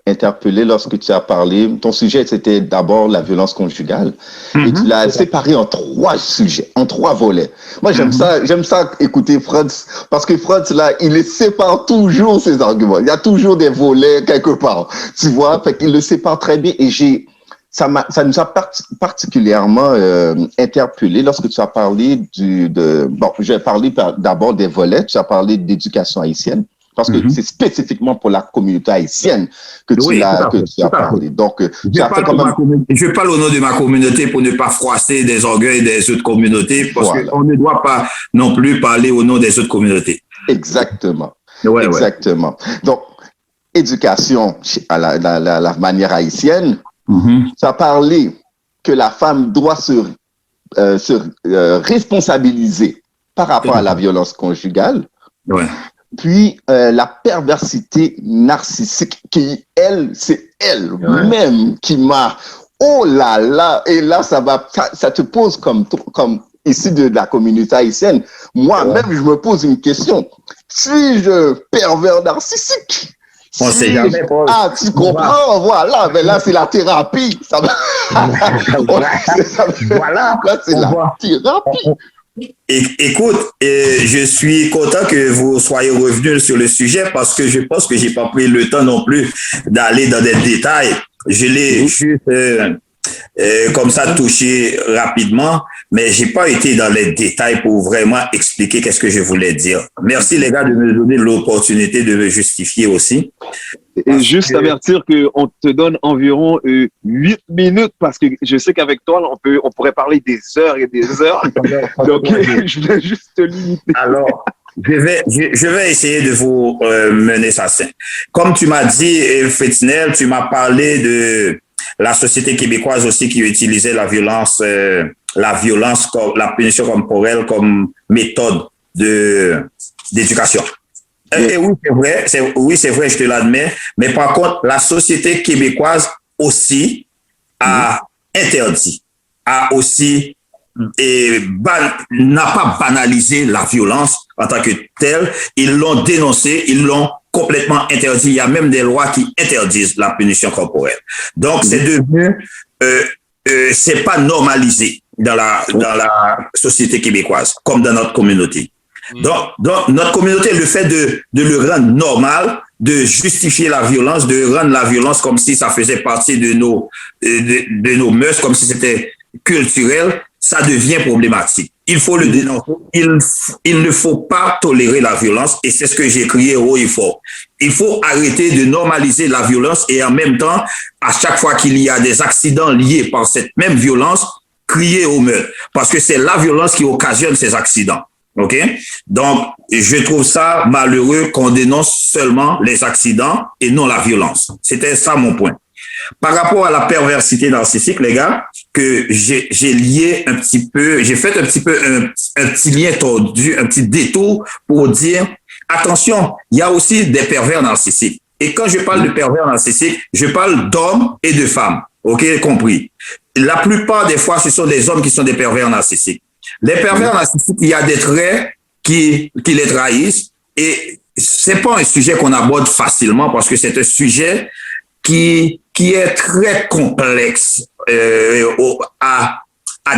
Speaker 5: interpellé lorsque tu as parlé. Ton sujet, c'était d'abord la violence conjugale. Et tu l'as séparé en 3 sujets, en 3 volets. Moi, j'aime ça écouter Franz, parce que Franz, là, il les sépare toujours, ses arguments. Il y a toujours des volets quelque part. Tu vois, fait qu'il le sépare très bien. Et ça nous a particulièrement interpellé lorsque tu as parlé je vais parler d'abord des volets. Tu as parlé d'éducation haïtienne. Parce que c'est spécifiquement pour la communauté haïtienne que tu as parlé. Donc,
Speaker 11: je parle au nom de ma communauté pour ne pas froisser des orgueils des autres communautés, parce qu'on ne doit pas non plus parler au nom des autres communautés.
Speaker 5: Exactement. Exactement. Donc, éducation à la manière haïtienne, tu as parlé que la femme doit se responsabiliser par rapport à la violence conjugale. Puis la perversité narcissique c'est elle-même qui m'a et là ça te pose comme ici de la communauté haïtienne. Moi-même je me pose une question. Suis-je pervers narcissique?
Speaker 11: On sait jamais, Paul.
Speaker 5: Tu comprends, voilà, mais là c'est la thérapie. Voilà, là c'est la thérapie.
Speaker 11: Écoute, je suis content que vous soyez revenus sur le sujet parce que je pense que j'ai pas pris le temps non plus d'aller dans des détails. Je l'ai juste comme ça touché rapidement, mais j'ai pas été dans les détails pour vraiment expliquer qu'est-ce que je voulais dire. Merci les gars de me donner l'opportunité de me justifier aussi.
Speaker 4: Et juste avertir qu'on te donne environ 8 minutes parce que je sais qu'avec toi, on pourrait parler des heures et des heures. Donc, je voulais juste te limiter.
Speaker 11: Alors, je vais essayer de vous mener ça. Comme tu m'as dit, Fétinel, tu m'as parlé de la société québécoise aussi qui utilisait la violence, la punition corporelle comme méthode d'éducation. Et oui, c'est vrai, je te l'admets. Mais par contre, la société québécoise aussi a interdit, n'a pas banalisé la violence en tant que telle. Ils l'ont dénoncé, ils l'ont complètement interdit. Il y a même des lois qui interdisent la punition corporelle. Donc, c'est devenu, c'est pas normalisé dans la société québécoise, comme dans notre communauté. Donc, notre communauté, le fait de le rendre normal, de justifier la violence, de rendre la violence comme si ça faisait partie de nos mœurs, comme si c'était culturel, ça devient problématique. Il faut le dénoncer. Il ne faut pas tolérer la violence et c'est ce que j'ai crié haut et fort. Il faut arrêter de normaliser la violence et en même temps, à chaque fois qu'il y a des accidents liés par cette même violence, crier au meurtre. Parce que c'est la violence qui occasionne ces accidents. OK? Donc, je trouve ça malheureux qu'on dénonce seulement les accidents et non la violence. C'était ça mon point. Par rapport à la perversité narcissique, les gars, que j'ai lié un petit peu, j'ai fait un petit peu un petit lien tordu, un petit détour pour dire, attention, il y a aussi des pervers narcissiques. Et quand je parle de pervers narcissiques, je parle d'hommes et de femmes. OK? Compris. La plupart des fois, ce sont des hommes qui sont des pervers narcissiques. Les pervers narcissiques, il y a des traits qui les trahissent et c'est pas un sujet qu'on aborde facilement parce que c'est un sujet qui est très complexe à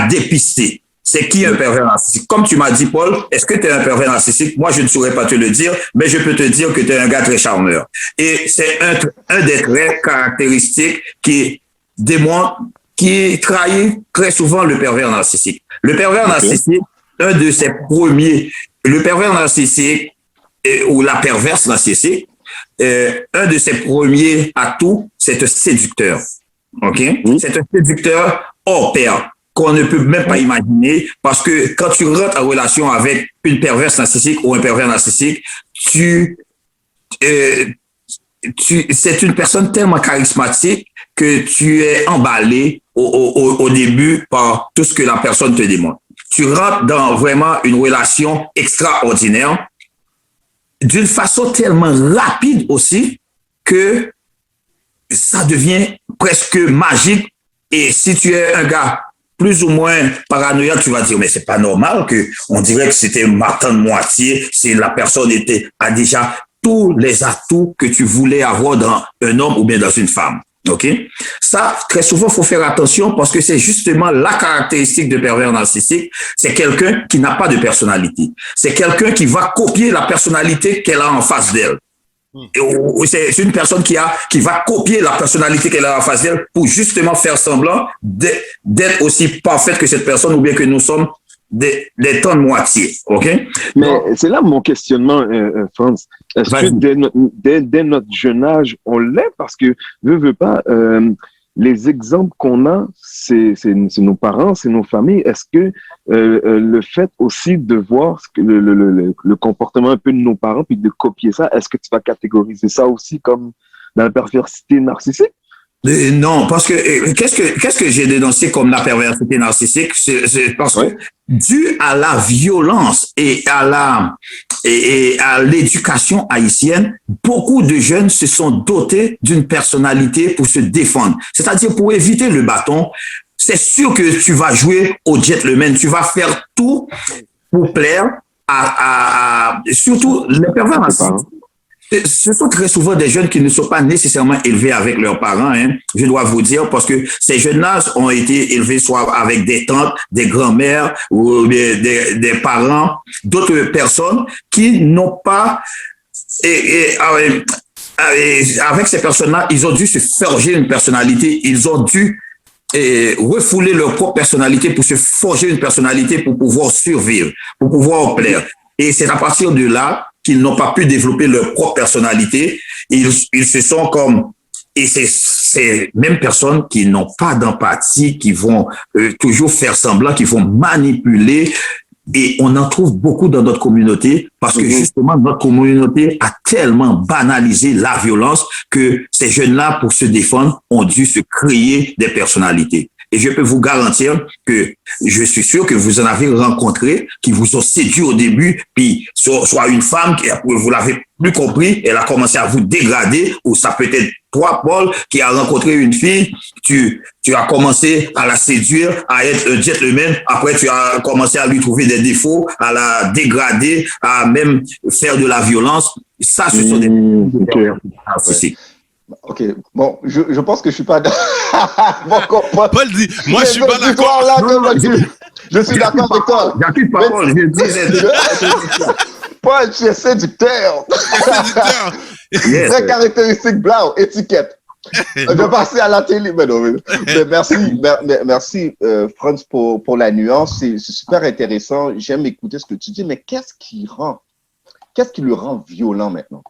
Speaker 11: dépister. C'est qui un pervers narcissique? Comme tu m'as dit, Paul, est-ce que tu es un pervers narcissique? Moi, je ne saurais pas te le dire, mais je peux te dire que tu es un gars très charmeur. Et c'est un des traits caractéristiques qui démontre, qui trahit très souvent le pervers narcissique. Le pervers narcissique, le pervers narcissique ou la perverse narcissique, un de ses premiers atouts, c'est un séducteur. OK? C'est un séducteur hors pair qu'on ne peut même pas imaginer parce que quand tu rentres en relation avec une perverse narcissique ou un pervers narcissique, c'est une personne tellement charismatique que tu es emballé au début par tout ce que la personne te demande. tu rentres dans vraiment une relation extraordinaire d'une façon tellement rapide aussi que ça devient presque magique. Et si tu es un gars plus ou moins paranoïaque, tu vas dire, mais c'est pas normal que on dirait que c'était matin de moitié si la personne a déjà tous les atouts que tu voulais avoir dans un homme ou bien dans une femme. OK? Ça, très souvent, faut faire attention parce que c'est justement la caractéristique de pervers narcissique. C'est quelqu'un qui n'a pas de personnalité. C'est quelqu'un qui va copier la personnalité qu'elle a en face d'elle. C'est une personne qui va copier la personnalité qu'elle a en face d'elle pour justement faire semblant d'être aussi parfaite que cette personne ou bien que nous sommes des temps de moitié. OK?
Speaker 4: Mais c'est là mon questionnement, Franz. Est-ce que dès notre jeune âge, on l'est? Parce que, veut pas, les exemples qu'on a, c'est nos parents, c'est nos familles. Est-ce que le fait aussi de voir le comportement un peu de nos parents puis de copier ça, est-ce que tu vas catégoriser ça aussi comme dans la perversité narcissique?
Speaker 11: Non, parce que qu'est-ce que j'ai dénoncé comme la perversité narcissique? C'est parce que dû à la violence et à l'éducation haïtienne, beaucoup de jeunes se sont dotés d'une personnalité pour se défendre. C'est-à-dire pour éviter le bâton. C'est sûr que tu vas jouer au gentleman, tu vas faire tout pour plaire surtout les pervers narcissiques. Ce sont très souvent des jeunes qui ne sont pas nécessairement élevés avec leurs parents, hein, je dois vous dire, parce que ces jeunes-là ont été élevés soit avec des tantes, des grands-mères ou des parents, d'autres personnes qui n'ont pas... avec ces personnes-là, ils ont dû se forger une personnalité, ils ont dû refouler leur propre personnalité pour se forger une personnalité pour pouvoir survivre, pour pouvoir plaire. Et c'est à partir de là qu'ils n'ont pas pu développer leur propre personnalité. Ils se sont comme... Et c'est ces mêmes personnes qui n'ont pas d'empathie, qui vont toujours faire semblant, qui vont manipuler. Et on en trouve beaucoup dans notre communauté parce que justement, notre communauté a tellement banalisé la violence que ces jeunes-là, pour se défendre, ont dû se créer des personnalités. Et je peux vous garantir que je suis sûr que vous en avez rencontré, qui vous ont séduit au début, puis soit une femme qui, vous l'avez plus compris, elle a commencé à vous dégrader, ou ça peut être toi, Paul, qui a rencontré une fille, tu as commencé à la séduire, à être un gentleman, après tu as commencé à lui trouver des défauts, à la dégrader, à même faire de la violence. Ça, ce sont des...
Speaker 5: Ok, bon, je pense que je suis pas d'accord.
Speaker 3: Paul dit, moi je suis pas d'accord.
Speaker 5: Je suis d'accord avec toi.
Speaker 11: J'appuie pas Paul, je disais.
Speaker 5: Paul, tu es séducteur. Yes. Très caractéristique, blanc, étiquette. Je vais passer à la télé. Mais non, mais merci Franz pour la nuance. C'est super intéressant. J'aime écouter ce que tu dis, mais qu'est-ce qui le rend violent maintenant?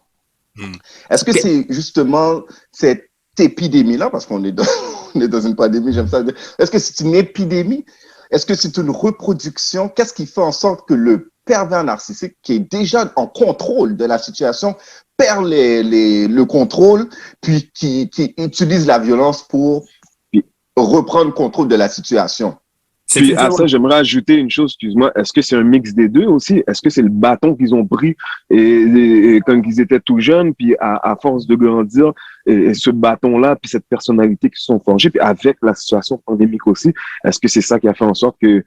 Speaker 5: Est-ce que c'est justement cette épidémie-là, parce qu'on est dans une pandémie, j'aime ça. Est-ce que c'est une épidémie? Est-ce que c'est une reproduction? Qu'est-ce qui fait en sorte que le pervers narcissique, qui est déjà en contrôle de la situation, perd le contrôle, puis qui utilise la violence pour reprendre le contrôle de la situation?
Speaker 4: Puis à ça, j'aimerais ajouter une chose, excuse-moi. Est-ce que c'est un mix des deux aussi? Est-ce que c'est le bâton qu'ils ont pris et quand ils étaient tout jeunes, puis à force de grandir, et ce bâton-là, puis cette personnalité qui se sont forgés, puis avec la situation pandémique aussi, est-ce que c'est ça qui a fait en sorte que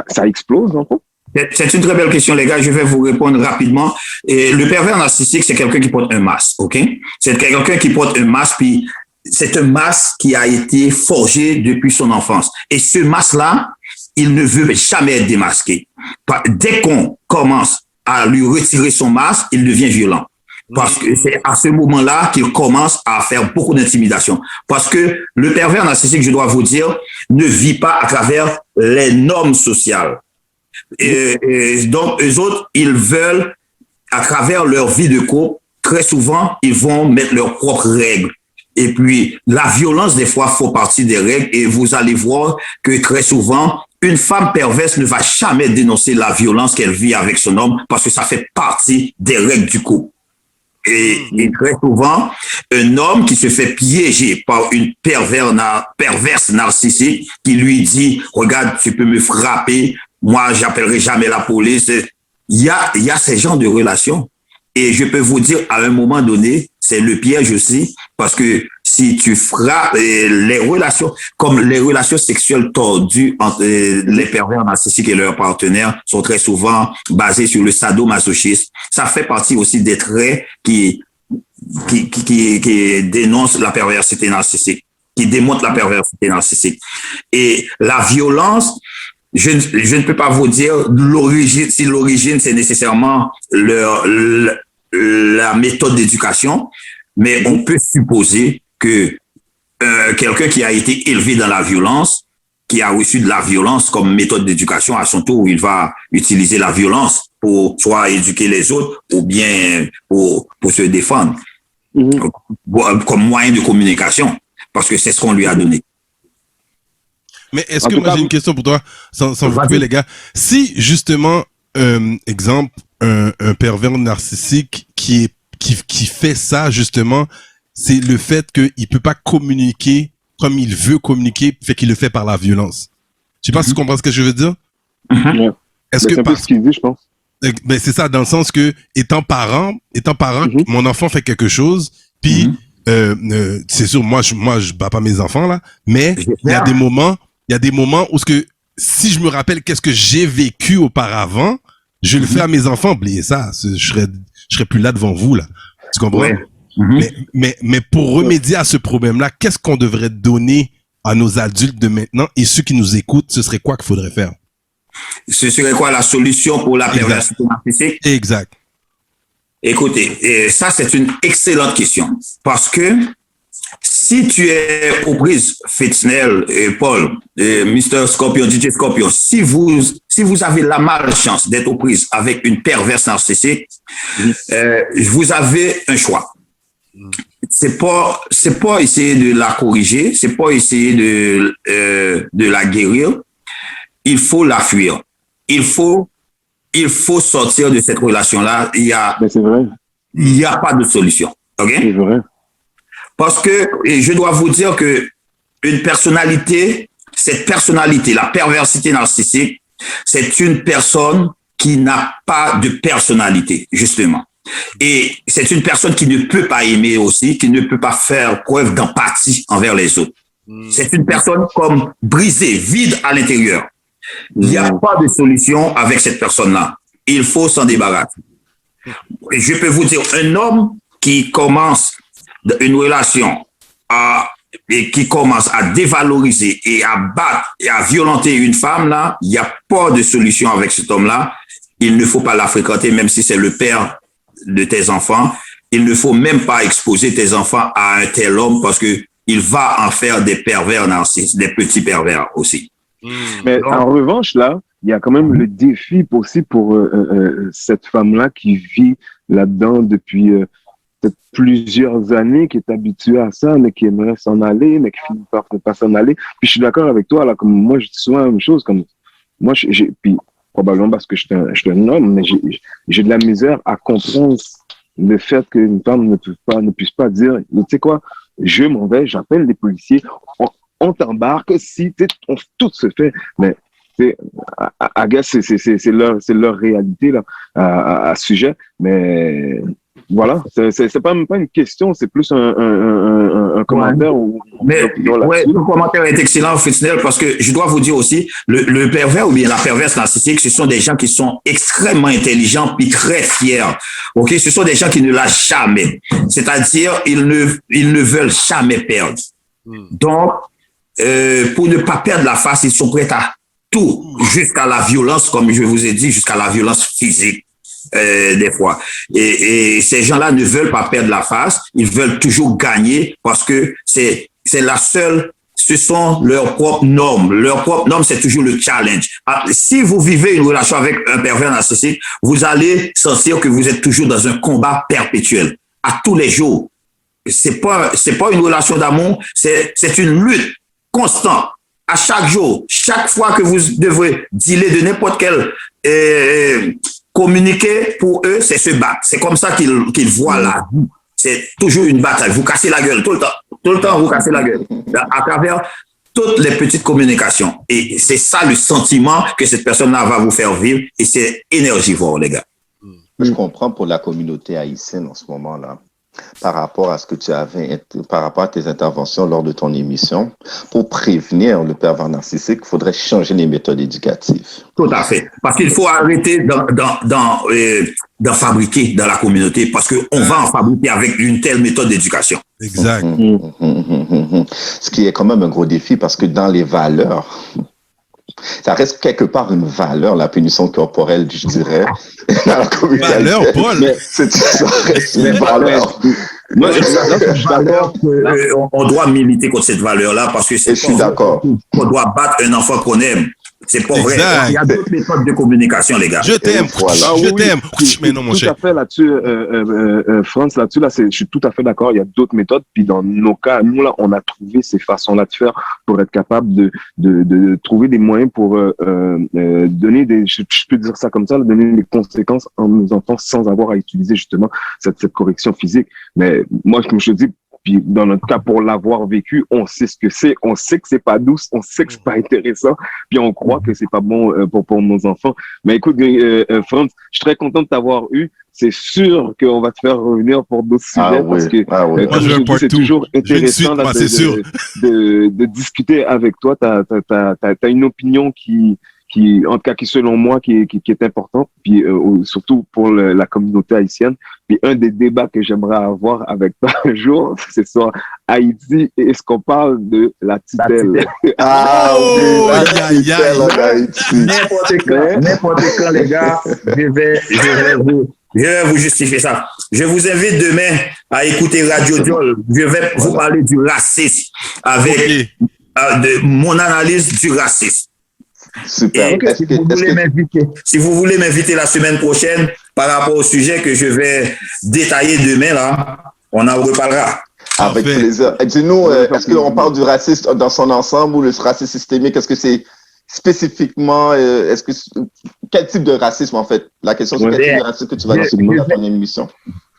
Speaker 4: ça explose, en fait?
Speaker 11: C'est une très belle question, les gars. Je vais vous répondre rapidement. Et le pervers narcissique, c'est quelqu'un qui porte un masque, OK? C'est quelqu'un qui porte un masque, puis c'est un masque qui a été forgé depuis son enfance. Et ce masque-là, il ne veut jamais être démasqué. Dès qu'on commence à lui retirer son masque, il devient violent. Parce que c'est à ce moment-là qu'il commence à faire beaucoup d'intimidation. Parce que le pervers narcissique, je dois vous dire, ne vit pas à travers les normes sociales. Et donc, eux autres, ils veulent, à travers leur vie de couple, très souvent, ils vont mettre leurs propres règles. Et puis, la violence, des fois, fait partie des règles. Et vous allez voir que très souvent, une femme perverse ne va jamais dénoncer la violence qu'elle vit avec son homme parce que ça fait partie des règles du couple. Et très souvent, un homme qui se fait piéger par une perverse narcissique qui lui dit « Regarde, tu peux me frapper, moi, j'appellerai jamais la police. Il y a ces genres de relations. Et je peux vous dire, à un moment donné, c'est le piège aussi, parce que si tu frappes les relations, comme les relations sexuelles tordues entre les pervers narcissiques et leurs partenaires sont très souvent basées sur le sadomasochisme. Ça fait partie aussi des traits qui dénoncent la perversité narcissique, qui démontrent la perversité narcissique. Et la violence, je ne peux pas vous dire l'origine, si l'origine c'est nécessairement la méthode d'éducation, mais on peut supposer que quelqu'un qui a été élevé dans la violence, qui a reçu de la violence comme méthode d'éducation, à son tour, il va utiliser la violence pour soit éduquer les autres ou bien pour se défendre, comme moyen de communication, parce que c'est ce qu'on lui a donné.
Speaker 3: Mais est-ce que moi j'ai une question pour toi, sans vous couper les gars. Si justement, exemple, un pervers narcissique qui fait ça justement, c'est le fait qu'il peut pas communiquer comme il veut communiquer, fait qu'il le fait par la violence. Je sais pas si tu comprends ce que je veux dire. Est-ce que
Speaker 4: c'est un peu ce qu'il dit, je pense.
Speaker 3: Ben c'est ça, dans le sens que étant parent, mon enfant fait quelque chose, puis c'est sûr, moi je bats pas mes enfants là, mais il y a des moments où si je me rappelle qu'est-ce que j'ai vécu auparavant, je le fais à mes enfants. Oubliez ça, je serais plus là devant vous là. Tu comprends? Ouais. Mais pour remédier à ce problème-là, qu'est-ce qu'on devrait donner à nos adultes de maintenant et ceux qui nous écoutent, ce serait quoi qu'il faudrait faire?
Speaker 11: Ce serait quoi la solution pour la perversité narcissique?
Speaker 3: Exact.
Speaker 11: Écoutez, ça c'est une excellente question parce que si tu es aux prises, Fitznel et Paul, et Mr. Scorpion, DJ Scorpion, si vous avez la malchance d'être aux prises avec une perverse narcissique, vous avez un choix. C'est pas essayer de la corriger, c'est pas essayer de la guérir. Il faut la fuir. Il faut sortir de cette relation-là.
Speaker 4: C'est vrai.
Speaker 11: Il n'y a pas de solution. OK?
Speaker 4: C'est vrai.
Speaker 11: Parce que je dois vous dire que cette personnalité, la perversité narcissique, c'est une personne qui n'a pas de personnalité, justement. Et c'est une personne qui ne peut pas aimer aussi, qui ne peut pas faire preuve d'empathie envers les autres. C'est une personne comme brisée, vide à l'intérieur. Il n'y a pas de solution avec cette personne-là. Il faut s'en débarrasser. Et je peux vous dire, un homme qui commence une relation et qui commence à dévaloriser et à battre et à violenter une femme, là, il n'y a pas de solution avec cet homme-là. Il ne faut pas la fréquenter, même si c'est le père de tes enfants. Il ne faut même pas exposer tes enfants à un tel homme parce que il va en faire des pervers narcissiques, des petits pervers aussi.
Speaker 4: Mais en revanche, là, il y a quand même le défi aussi pour cette femme-là qui vit là-dedans depuis peut-être plusieurs années, qui est habituée à ça, mais qui aimerait s'en aller, mais qui finit par ne pas s'en aller. Puis je suis d'accord avec toi, là, comme moi, je dis souvent la même chose, comme moi, puis probablement parce que je suis un homme, mais j'ai de la misère à comprendre le fait qu'une femme ne puisse pas dire, tu sais quoi, je m'en vais, j'appelle les policiers, on t'embarque, si tout se fait, mais I guess c'est leur réalité là à ce sujet, mais voilà, c'est pas même pas une question, c'est plus un commentaire.
Speaker 11: Mais ouais, le commentaire est excellent, Fitznel, parce que je dois vous dire aussi, le pervers ou bien la perverse narcissique, ce sont des gens qui sont extrêmement intelligents puis très fiers. Ok, ce sont des gens qui ne lâchent jamais, c'est-à-dire ils ne veulent jamais perdre. Donc pour ne pas perdre la face, ils sont prêts à tout, jusqu'à la violence, comme je vous ai dit, jusqu'à la violence physique. Des fois. Et ces gens-là ne veulent pas perdre la face, ils veulent toujours gagner parce que c'est la seule, ce sont leurs propres normes. Leurs propres normes, c'est toujours le challenge. Si vous vivez une relation avec un pervers narcissique, vous allez sentir que vous êtes toujours dans un combat perpétuel, à tous les jours. C'est pas une relation d'amour, c'est une lutte constante. À chaque jour, chaque fois que vous devrez dealer de n'importe quel communiquer, pour eux, c'est se battre. C'est comme ça qu'ils voient la vie. C'est toujours une bataille. Vous cassez la gueule tout le temps. Tout le temps, vous cassez la gueule. À travers toutes les petites communications. Et c'est ça le sentiment que cette personne-là va vous faire vivre. Et c'est énergivore, les gars.
Speaker 5: Je comprends pour la communauté haïtienne en ce moment-là. Par rapport à ce que tu avais, par rapport à tes interventions lors de ton émission, pour prévenir le pervers narcissique, il faudrait changer les méthodes éducatives.
Speaker 11: Tout à fait. Parce qu'il faut arrêter d'en fabriquer dans la communauté, parce qu'on va en fabriquer avec une telle méthode d'éducation.
Speaker 3: Exact.
Speaker 5: Ce qui est quand même un gros défi, parce que dans les valeurs, ça reste quelque part une valeur, la punition corporelle, je dirais, dans la communauté.
Speaker 3: Valeur, Paul.
Speaker 5: Mais ça reste une valeur.
Speaker 11: Moi, on doit militer contre cette valeur-là parce que c'est
Speaker 5: je suis d'accord.
Speaker 11: On doit battre un enfant qu'on aime. C'est pas vrai. Il y a d'autres méthodes de communication, les gars.
Speaker 3: Je t'aime.
Speaker 4: Voilà.
Speaker 3: Je t'aime. Mais non, mon cher.
Speaker 4: Tout à fait là-dessus, France, là-dessus, je suis tout à fait d'accord. Il y a d'autres méthodes. Puis dans nos cas, nous, là, on a trouvé ces façons-là de faire pour être capable de trouver des moyens pour donner je peux dire ça comme ça, donner des conséquences à nos enfants sans avoir à utiliser justement cette correction physique. Mais moi, comme je te dis, puis dans notre cas, pour l'avoir vécu, on sait ce que c'est, on sait que c'est pas douce, on sait que c'est pas intéressant, puis on croit que c'est pas bon pour nos enfants. Mais écoute, Franz, je suis très content de t'avoir eu. C'est sûr qu'on va te faire revenir pour d'autres sujets parce que comme je dis, c'est toujours intéressant là, de discuter avec toi. T'as une opinion qui en tout cas, qui selon moi, qui est importante, puis surtout pour la communauté haïtienne. Puis un des débats que j'aimerais avoir avec toi un jour, c'est sur Haïti, et est-ce qu'on parle de la tutelle?
Speaker 11: N'importe quand, les gars, je vais vous justifier ça. Je vous invite demain à écouter Radio Diol. Je vais vous parler du racisme avec de mon analyse du racisme.
Speaker 5: Super.
Speaker 11: Si vous voulez m'inviter la semaine prochaine par rapport au sujet que je vais détailler demain, là, on en reparlera.
Speaker 5: Avec plaisir. Dis-nous, est-ce qu'on parle du racisme dans son ensemble ou le racisme systémique? Est-ce que c'est spécifiquement, quel type de racisme en fait? La question, c'est quel type de racisme que tu vas dans la première émission?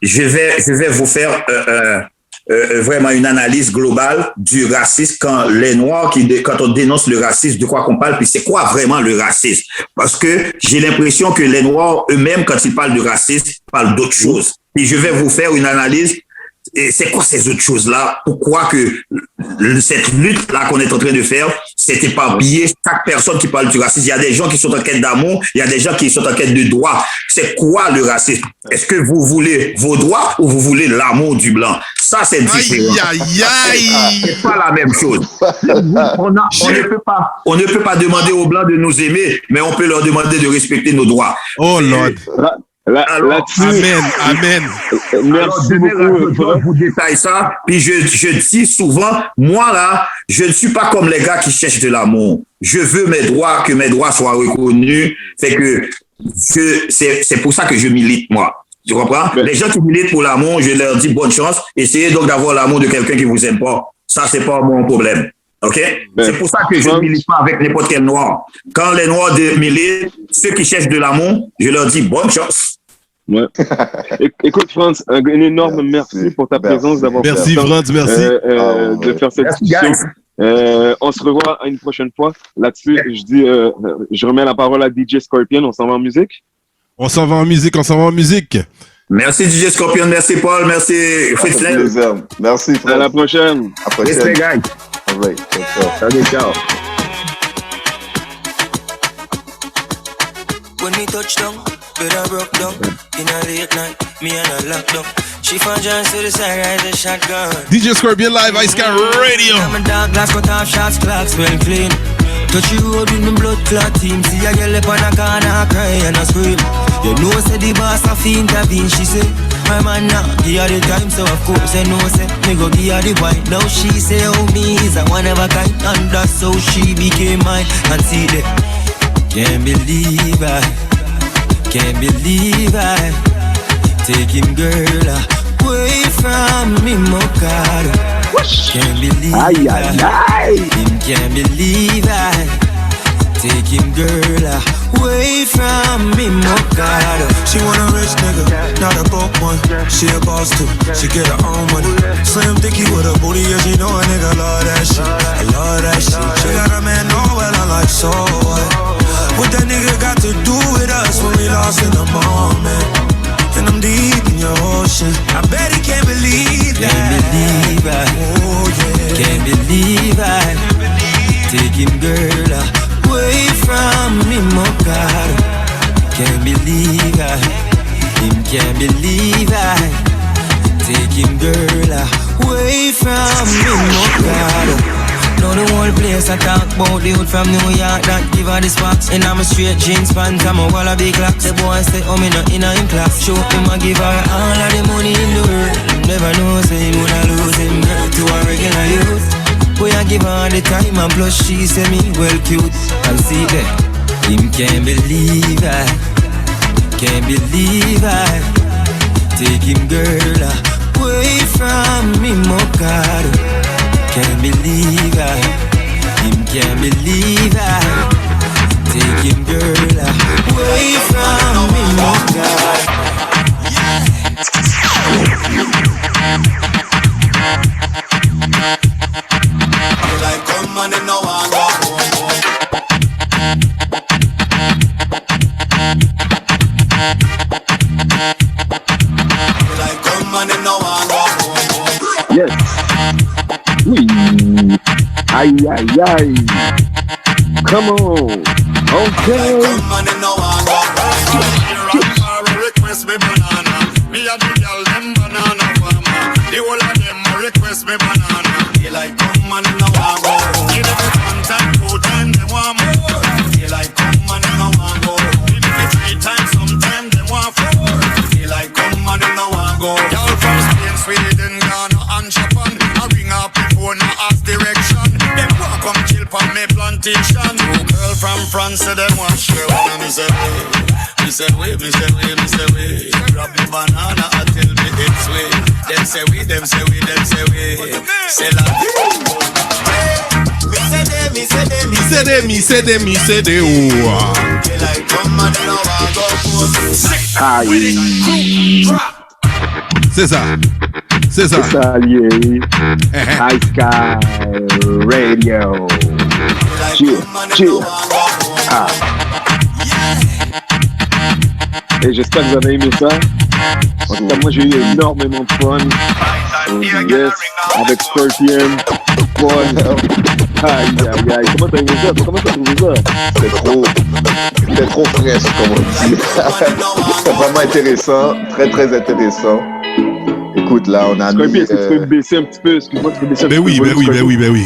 Speaker 11: Je vais vous faire vraiment une analyse globale du racisme quand les Noirs, quand on dénonce le racisme, de quoi qu'on parle, puis c'est quoi vraiment le racisme? Parce que j'ai l'impression que les Noirs eux-mêmes, quand ils parlent de racisme, parlent d'autres choses. Et je vais vous faire une analyse. Et c'est quoi ces autres choses-là? Pourquoi que cette lutte-là qu'on est en train de faire, c'est éparpillé chaque personne qui parle du racisme? Il y a des gens qui sont en quête d'amour, il y a des gens qui sont en quête de droit. C'est quoi le racisme? Est-ce que vous voulez vos droits ou vous voulez l'amour du blanc? Ça, c'est différent. C'est pas la même chose. On ne peut pas demander aux blancs de nous aimer, mais on peut leur demander de respecter nos droits.
Speaker 3: Oh Lord. Amen.
Speaker 11: Merci beaucoup. Je vous détaille ça. Puis je dis souvent, moi là, je ne suis pas comme les gars qui cherchent de l'amour. Je veux mes droits, que mes droits soient reconnus. Fait que c'est pour ça que je milite, moi. Tu comprends? Les gens qui militent pour l'amour, je leur dis bonne chance. Essayez donc d'avoir l'amour de quelqu'un qui vous aime pas. Ça, c'est pas mon problème. OK? C'est pour ça que je ne milite pas avec n'importe quel noir. Quand les noirs militent, ceux qui cherchent de l'amour, je leur dis bonne chance.
Speaker 4: Ouais. Écoute, Franz, un énorme merci pour ta présence, d'avoir
Speaker 3: merci, Franz, merci.
Speaker 4: De faire cette discussion. On se revoit une prochaine fois. Là-dessus, je remets la parole à DJ Scorpion. On s'en va en musique?
Speaker 3: On s'en va en musique.
Speaker 11: Merci DJ Scorpion, merci Paul, merci Fritz.
Speaker 5: Merci Franz.
Speaker 4: À la prochaine.
Speaker 11: Respect, gang.
Speaker 5: All right.
Speaker 11: Salut, ciao.
Speaker 12: When we touch down, bed I broke down. In a late night, me and a lockdown. She found John to the side, ride the shotgun.
Speaker 3: DJ Scorpion live, Ice Sky Radio.
Speaker 12: I'm a dog, glass cut off shots, clocks well clean. Touch you road with me blood clot team. See a girl up on a corner, cry and a scream. You know say the boss a fi intervene. She say, my man now, give her the time. So of course I know say, me go give her the wine. Now she say, oh me is a one of a kind. And that's how she became mine. And see that, can't believe I take him girl away from me, Mokado. Can't believe him, can't believe I take him girl away from me, Mokado.
Speaker 13: She want a rich nigga, not a broke one. She a boss too, she get her own money. Slim dicky with a booty, yeah, she know a nigga love that shit. I love that shit.
Speaker 12: Take him girl away from me, my God. Can't believe I, him can't believe I. Take him girl away from me, my God. Now the whole place I talk about the hood from New York that give her the spots. And I'm a straight jeans pants, I'm a wallaby clocks. The boy say, oh me not in class. Show him I give her all of the money in the world. Never know say him when I lose him girl to a regular youth. Boy I give her the time and plus she say me well cute. And see that, him can't believe I, can't believe I. Take him girl away from me, my God. Can't believe I, him can't believe I. Take him girl away from me, my God.
Speaker 9: Like come on and now I go home. Like come on and now I go home.
Speaker 4: Yes. Oui. Aïe, aïe, aïe. Come on. Okay.
Speaker 9: Come on and now I go. Request me banana. Me a the girl them banana farmer. The whole of them a request me banana. They like come on and now I go. Give them one time, 2 times, they want more. They like come on and now I go. Give them 3 times, sometimes they want 4. They like come on and now I go. Y'all from Spain, Sweden, Ghana and Japan. I ring up before no ask direction. Them want come chill on me plantation. No girl from France say them want share one. And me say me say we, me say we, me say we. Grab the banana and tell me it's we. Them say we, them say we, them say we. Say la me say they, me say they, me
Speaker 3: say they, me say they, me say they.
Speaker 9: They like come and now I go for
Speaker 4: Aïe.
Speaker 3: C'est ça. C'est ça.
Speaker 4: C'est ça, yeah. High Sky Radio. Chill, chill. Ah. Et j'espère que vous avez aimé ça. En tout cas, moi j'ai eu énormément de fun. Yes, avec Scorpion, Paul. Aïe, aïe, aïe. Comment t'as aimé ça? Comment t'as trouvé ça?
Speaker 5: C'était trop fraîche, comme on dit. C'était vraiment intéressant, très très intéressant. Écoute, là, on a
Speaker 4: Scorpion, est-ce que tu peux baisser un petit peu? Excuse-moi, tu peux baisser un petit peu.
Speaker 3: Ben oui.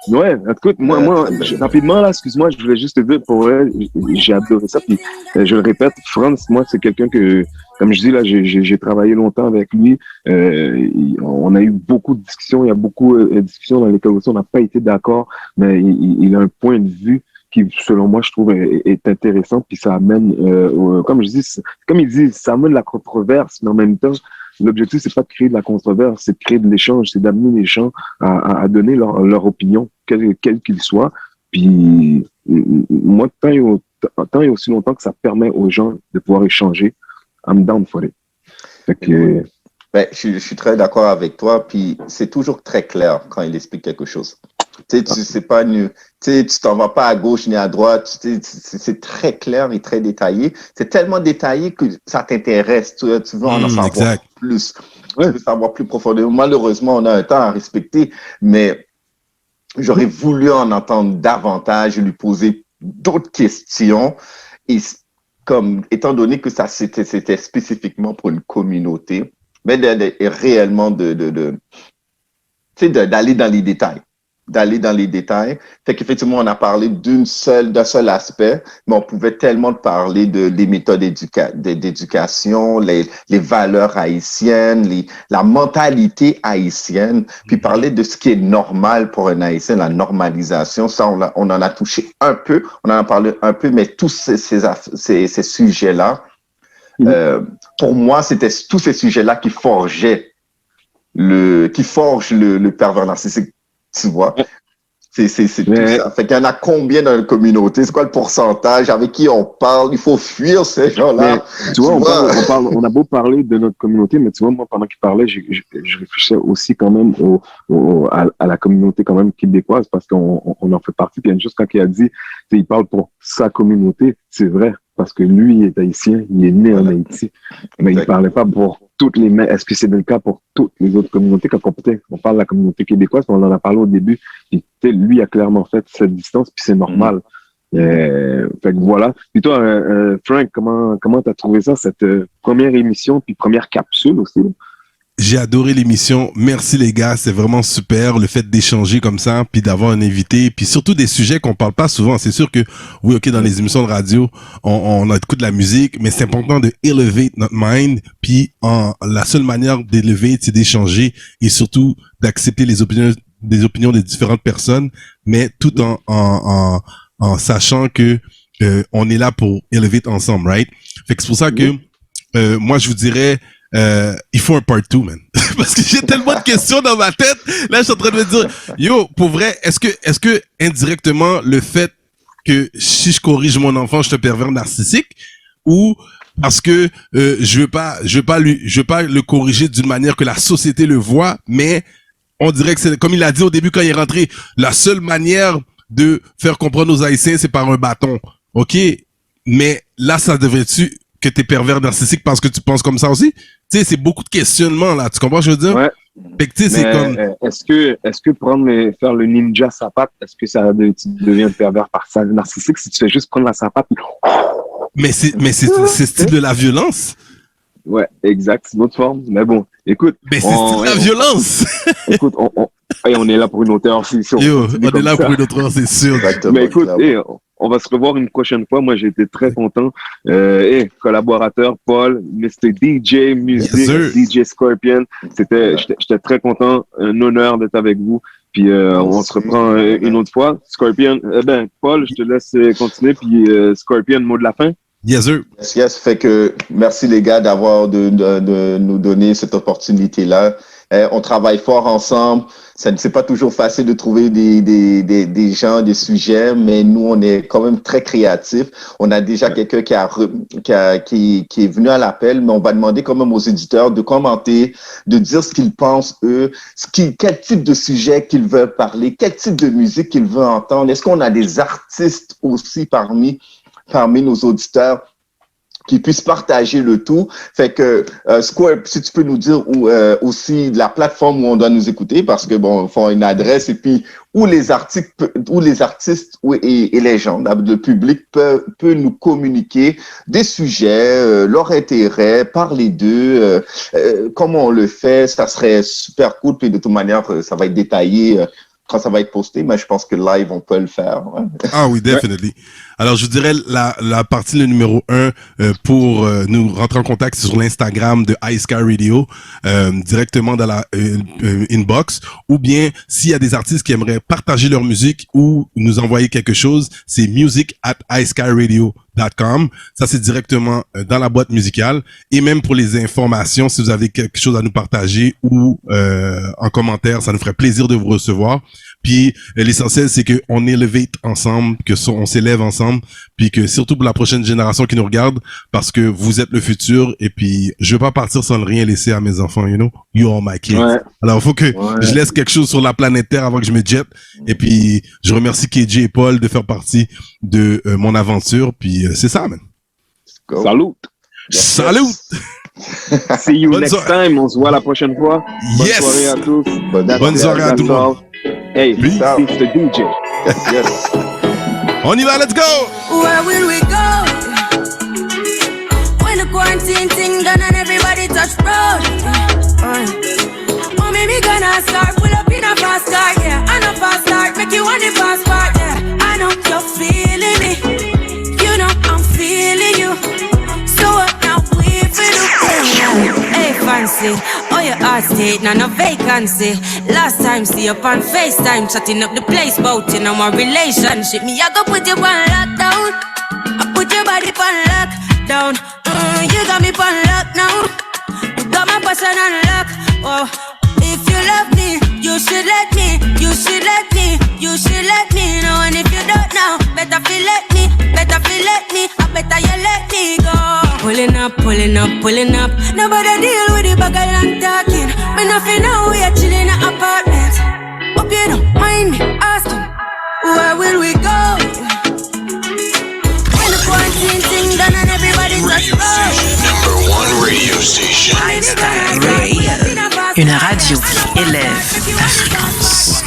Speaker 4: Ouais, écoute, moi, rapidement, là, excuse-moi, je voulais juste te dire, pour vrai, j'ai adoré ça, puis je le répète, Franz, moi, c'est quelqu'un que, comme je dis, là, j'ai travaillé longtemps avec lui, on a eu beaucoup de discussions, il y a beaucoup de discussions dans lesquelles aussi on n'a pas été d'accord, mais il a un point de vue qui, selon moi, je trouve est intéressant, puis ça amène, comme il dit, ça amène la controverse, mais en même temps, l'objectif, c'est pas de créer de la controverse, c'est de créer de l'échange, c'est d'amener les gens à donner leur opinion, quel qu'il soit. Puis, moi, tant et aussi longtemps que ça permet aux gens de pouvoir échanger, I'm down for it.
Speaker 5: Ben, je suis très d'accord avec toi, puis c'est toujours très clair quand il explique quelque chose. Tu sais pas, tu t'en vas pas à gauche ni à droite, c'est très clair et très détaillé. C'est tellement détaillé que ça t'intéresse, tu veux en savoir plus. Tu veux savoir plus profondément. Malheureusement, on a un temps à respecter, mais j'aurais voulu en entendre davantage et lui poser d'autres questions. Et comme, étant donné que ça c'était spécifiquement pour une communauté, mais réellement d'aller dans les détails. Fait qu'effectivement, on a parlé d'un seul aspect, mais on pouvait tellement parler des méthodes d'éducation, les valeurs haïtiennes, la mentalité haïtienne, puis parler de ce qui est normal pour un Haïtien, la normalisation. Ça, on en a touché un peu, on en a parlé un peu, mais tous ces sujets-là, pour moi, c'était tous ces sujets-là qui forgent le pervers narcissique. Tu vois, c'est tout ça. Fait qu'il y en a combien dans la communauté? C'est quoi le pourcentage? Avec qui on parle? Il faut fuir ces gens-là.
Speaker 4: Tu vois, on a beau parler de notre communauté, mais tu vois, moi, pendant qu'il parlait, je réfléchissais aussi quand même à la communauté quand même québécoise, parce qu'on en fait partie. Puis il y a une chose quand il a dit, il parle pour sa communauté, c'est vrai. parce que lui, il est haïtien, il est né en Haïti. Mais il parlait pas pour toutes les... Est-ce que c'est le cas pour toutes les autres communautés? Quand on parle de la communauté québécoise, on en a parlé au début. Puis, lui a clairement fait cette distance, puis c'est normal. Fait que voilà. Puis toi, Frank, comment t'as trouvé ça, cette première émission, puis première capsule aussi?
Speaker 3: J'ai adoré l'émission. Merci les gars, c'est vraiment super le fait d'échanger comme ça, puis d'avoir un invité, puis surtout des sujets qu'on parle pas souvent. C'est sûr que oui, ok, dans les émissions de radio, on écoute de la musique, mais c'est important de elevate notre mind. Puis la seule manière d'élever, c'est d'échanger et surtout d'accepter les opinions des différentes personnes, mais tout en sachant que on est là pour elevate ensemble, right? Fait que c'est pour ça que moi je vous dirais il faut un part 2, man. Parce que j'ai tellement de questions dans ma tête. Là, je suis en train de me dire, yo, pour vrai, est-ce que indirectement, le fait que si je corrige mon enfant, je suis un pervers narcissique, ou parce que je veux pas le corriger d'une manière que la société le voit, mais on dirait que c'est, comme il a dit au début quand il est rentré, la seule manière de faire comprendre aux Haïtiens, c'est par un bâton. OK? Mais là, ça devrait-tu que t'es pervers narcissique parce que tu penses comme ça aussi? Tu sais, c'est beaucoup de questionnements, là. Tu comprends ce que je veux dire?
Speaker 4: Ouais.
Speaker 3: Fait que, tu sais, c'est comme...
Speaker 4: Est-ce que faire le ninja sapate, est-ce que tu deviens pervers par ça narcissique si tu fais juste prendre la sapate?
Speaker 3: Mais c'est style de la violence.
Speaker 4: Ouais, exact. C'est une autre forme. Mais bon, écoute.
Speaker 3: Mais c'est style de la violence.
Speaker 4: Écoute, on est là pour une autre heure, c'est sûr.
Speaker 3: Yo, on est là pour une autre heure, c'est sûr.
Speaker 4: Mais écoute, on va se revoir une prochaine fois. Moi, j'ai été très content. Collaborateur, Paul, Mr. DJ Music, yes, DJ Scorpion. J'étais très content. Un honneur d'être avec vous. Puis, on se reprend une autre fois. Scorpion, Paul, je te laisse continuer. Puis, Scorpion, mot de la fin.
Speaker 3: Yes, sir.
Speaker 5: Yes. Fait que merci les gars d'avoir de nous donner cette opportunité-là. On travaille fort ensemble. C'est pas toujours facile de trouver des gens, des sujets, mais nous, on est quand même très créatifs. On a déjà quelqu'un qui est venu à l'appel, mais on va demander quand même aux éditeurs de commenter, de dire ce qu'ils pensent, eux, quel type de sujet qu'ils veulent parler, quel type de musique qu'ils veulent entendre. Est-ce qu'on a des artistes aussi parmi nos auditeurs qui puissent partager le tout. Fait que, Square, si tu peux nous dire aussi la plateforme où on doit nous écouter, parce que bon, il faut une adresse, et puis où les artistes et les gens, le public peut nous communiquer des sujets, leur intérêt, parler d'eux, comment on le fait, ça serait super cool, puis de toute manière, ça va être détaillé quand ça va être posté, mais je pense que live, on peut le faire. Ouais.
Speaker 3: Ah oui, definitely. Alors, je dirais la partie le numéro 1 pour nous rentrer en contact sur l'Instagram de High Sky Radio, directement dans la inbox, ou bien s'il y a des artistes qui aimeraient partager leur musique ou nous envoyer quelque chose, c'est music@highskyradio.com. Ça, c'est directement dans la boîte musicale. Et même pour les informations, si vous avez quelque chose à nous partager ou en commentaire, ça nous ferait plaisir de vous recevoir. Puis l'essentiel, c'est que on élevate ensemble, on s'élève ensemble, puis que surtout pour la prochaine génération qui nous regarde, parce que vous êtes le futur, et puis je veux pas partir sans rien laisser à mes enfants, you know, you are my kids. Ouais. Alors il faut que je laisse quelque chose sur la planète Terre avant que je me jette. Et puis je remercie KJ et Paul de faire partie de mon aventure. Puis c'est ça, man.
Speaker 4: Salut.
Speaker 3: Salut.
Speaker 4: See you next time. On se voit la prochaine fois. Bonne soirée à tous.
Speaker 3: Bonne soirée à tout le monde.
Speaker 4: Hey, it's the DJ.
Speaker 5: Yes.
Speaker 3: On y va, let's go!
Speaker 10: Where will we go? When the quarantine thing done and everybody touch road. Mommy, me gonna start, pull up in a fast car, yeah. And a fast start, make you want the fast part, yeah. I know you're feeling me. You know I'm feeling you. So what now we feel do? Hey, fancy. Oh, your heart state, now no vacancy. Last time, see you on FaceTime, chatting up the place, bout you know my relationship. Me, I go put you on lockdown. I put your body on lockdown. You got me on lock now. You got my passion on lock. Oh, if you love me, you should let me. You should let me. You should let me know. And if you don't know, better feel let me. Better feel let me. I better you let me go. Pulling up, pulling up, pulling up. Nobody deal with the bag and talking. Me nothing now, we are chilling in an apartment. Hope you don't mind me asking, where will we go? When the quarantine thing done
Speaker 2: Lifestyle Radio. Une radio qui élève ta fréquence.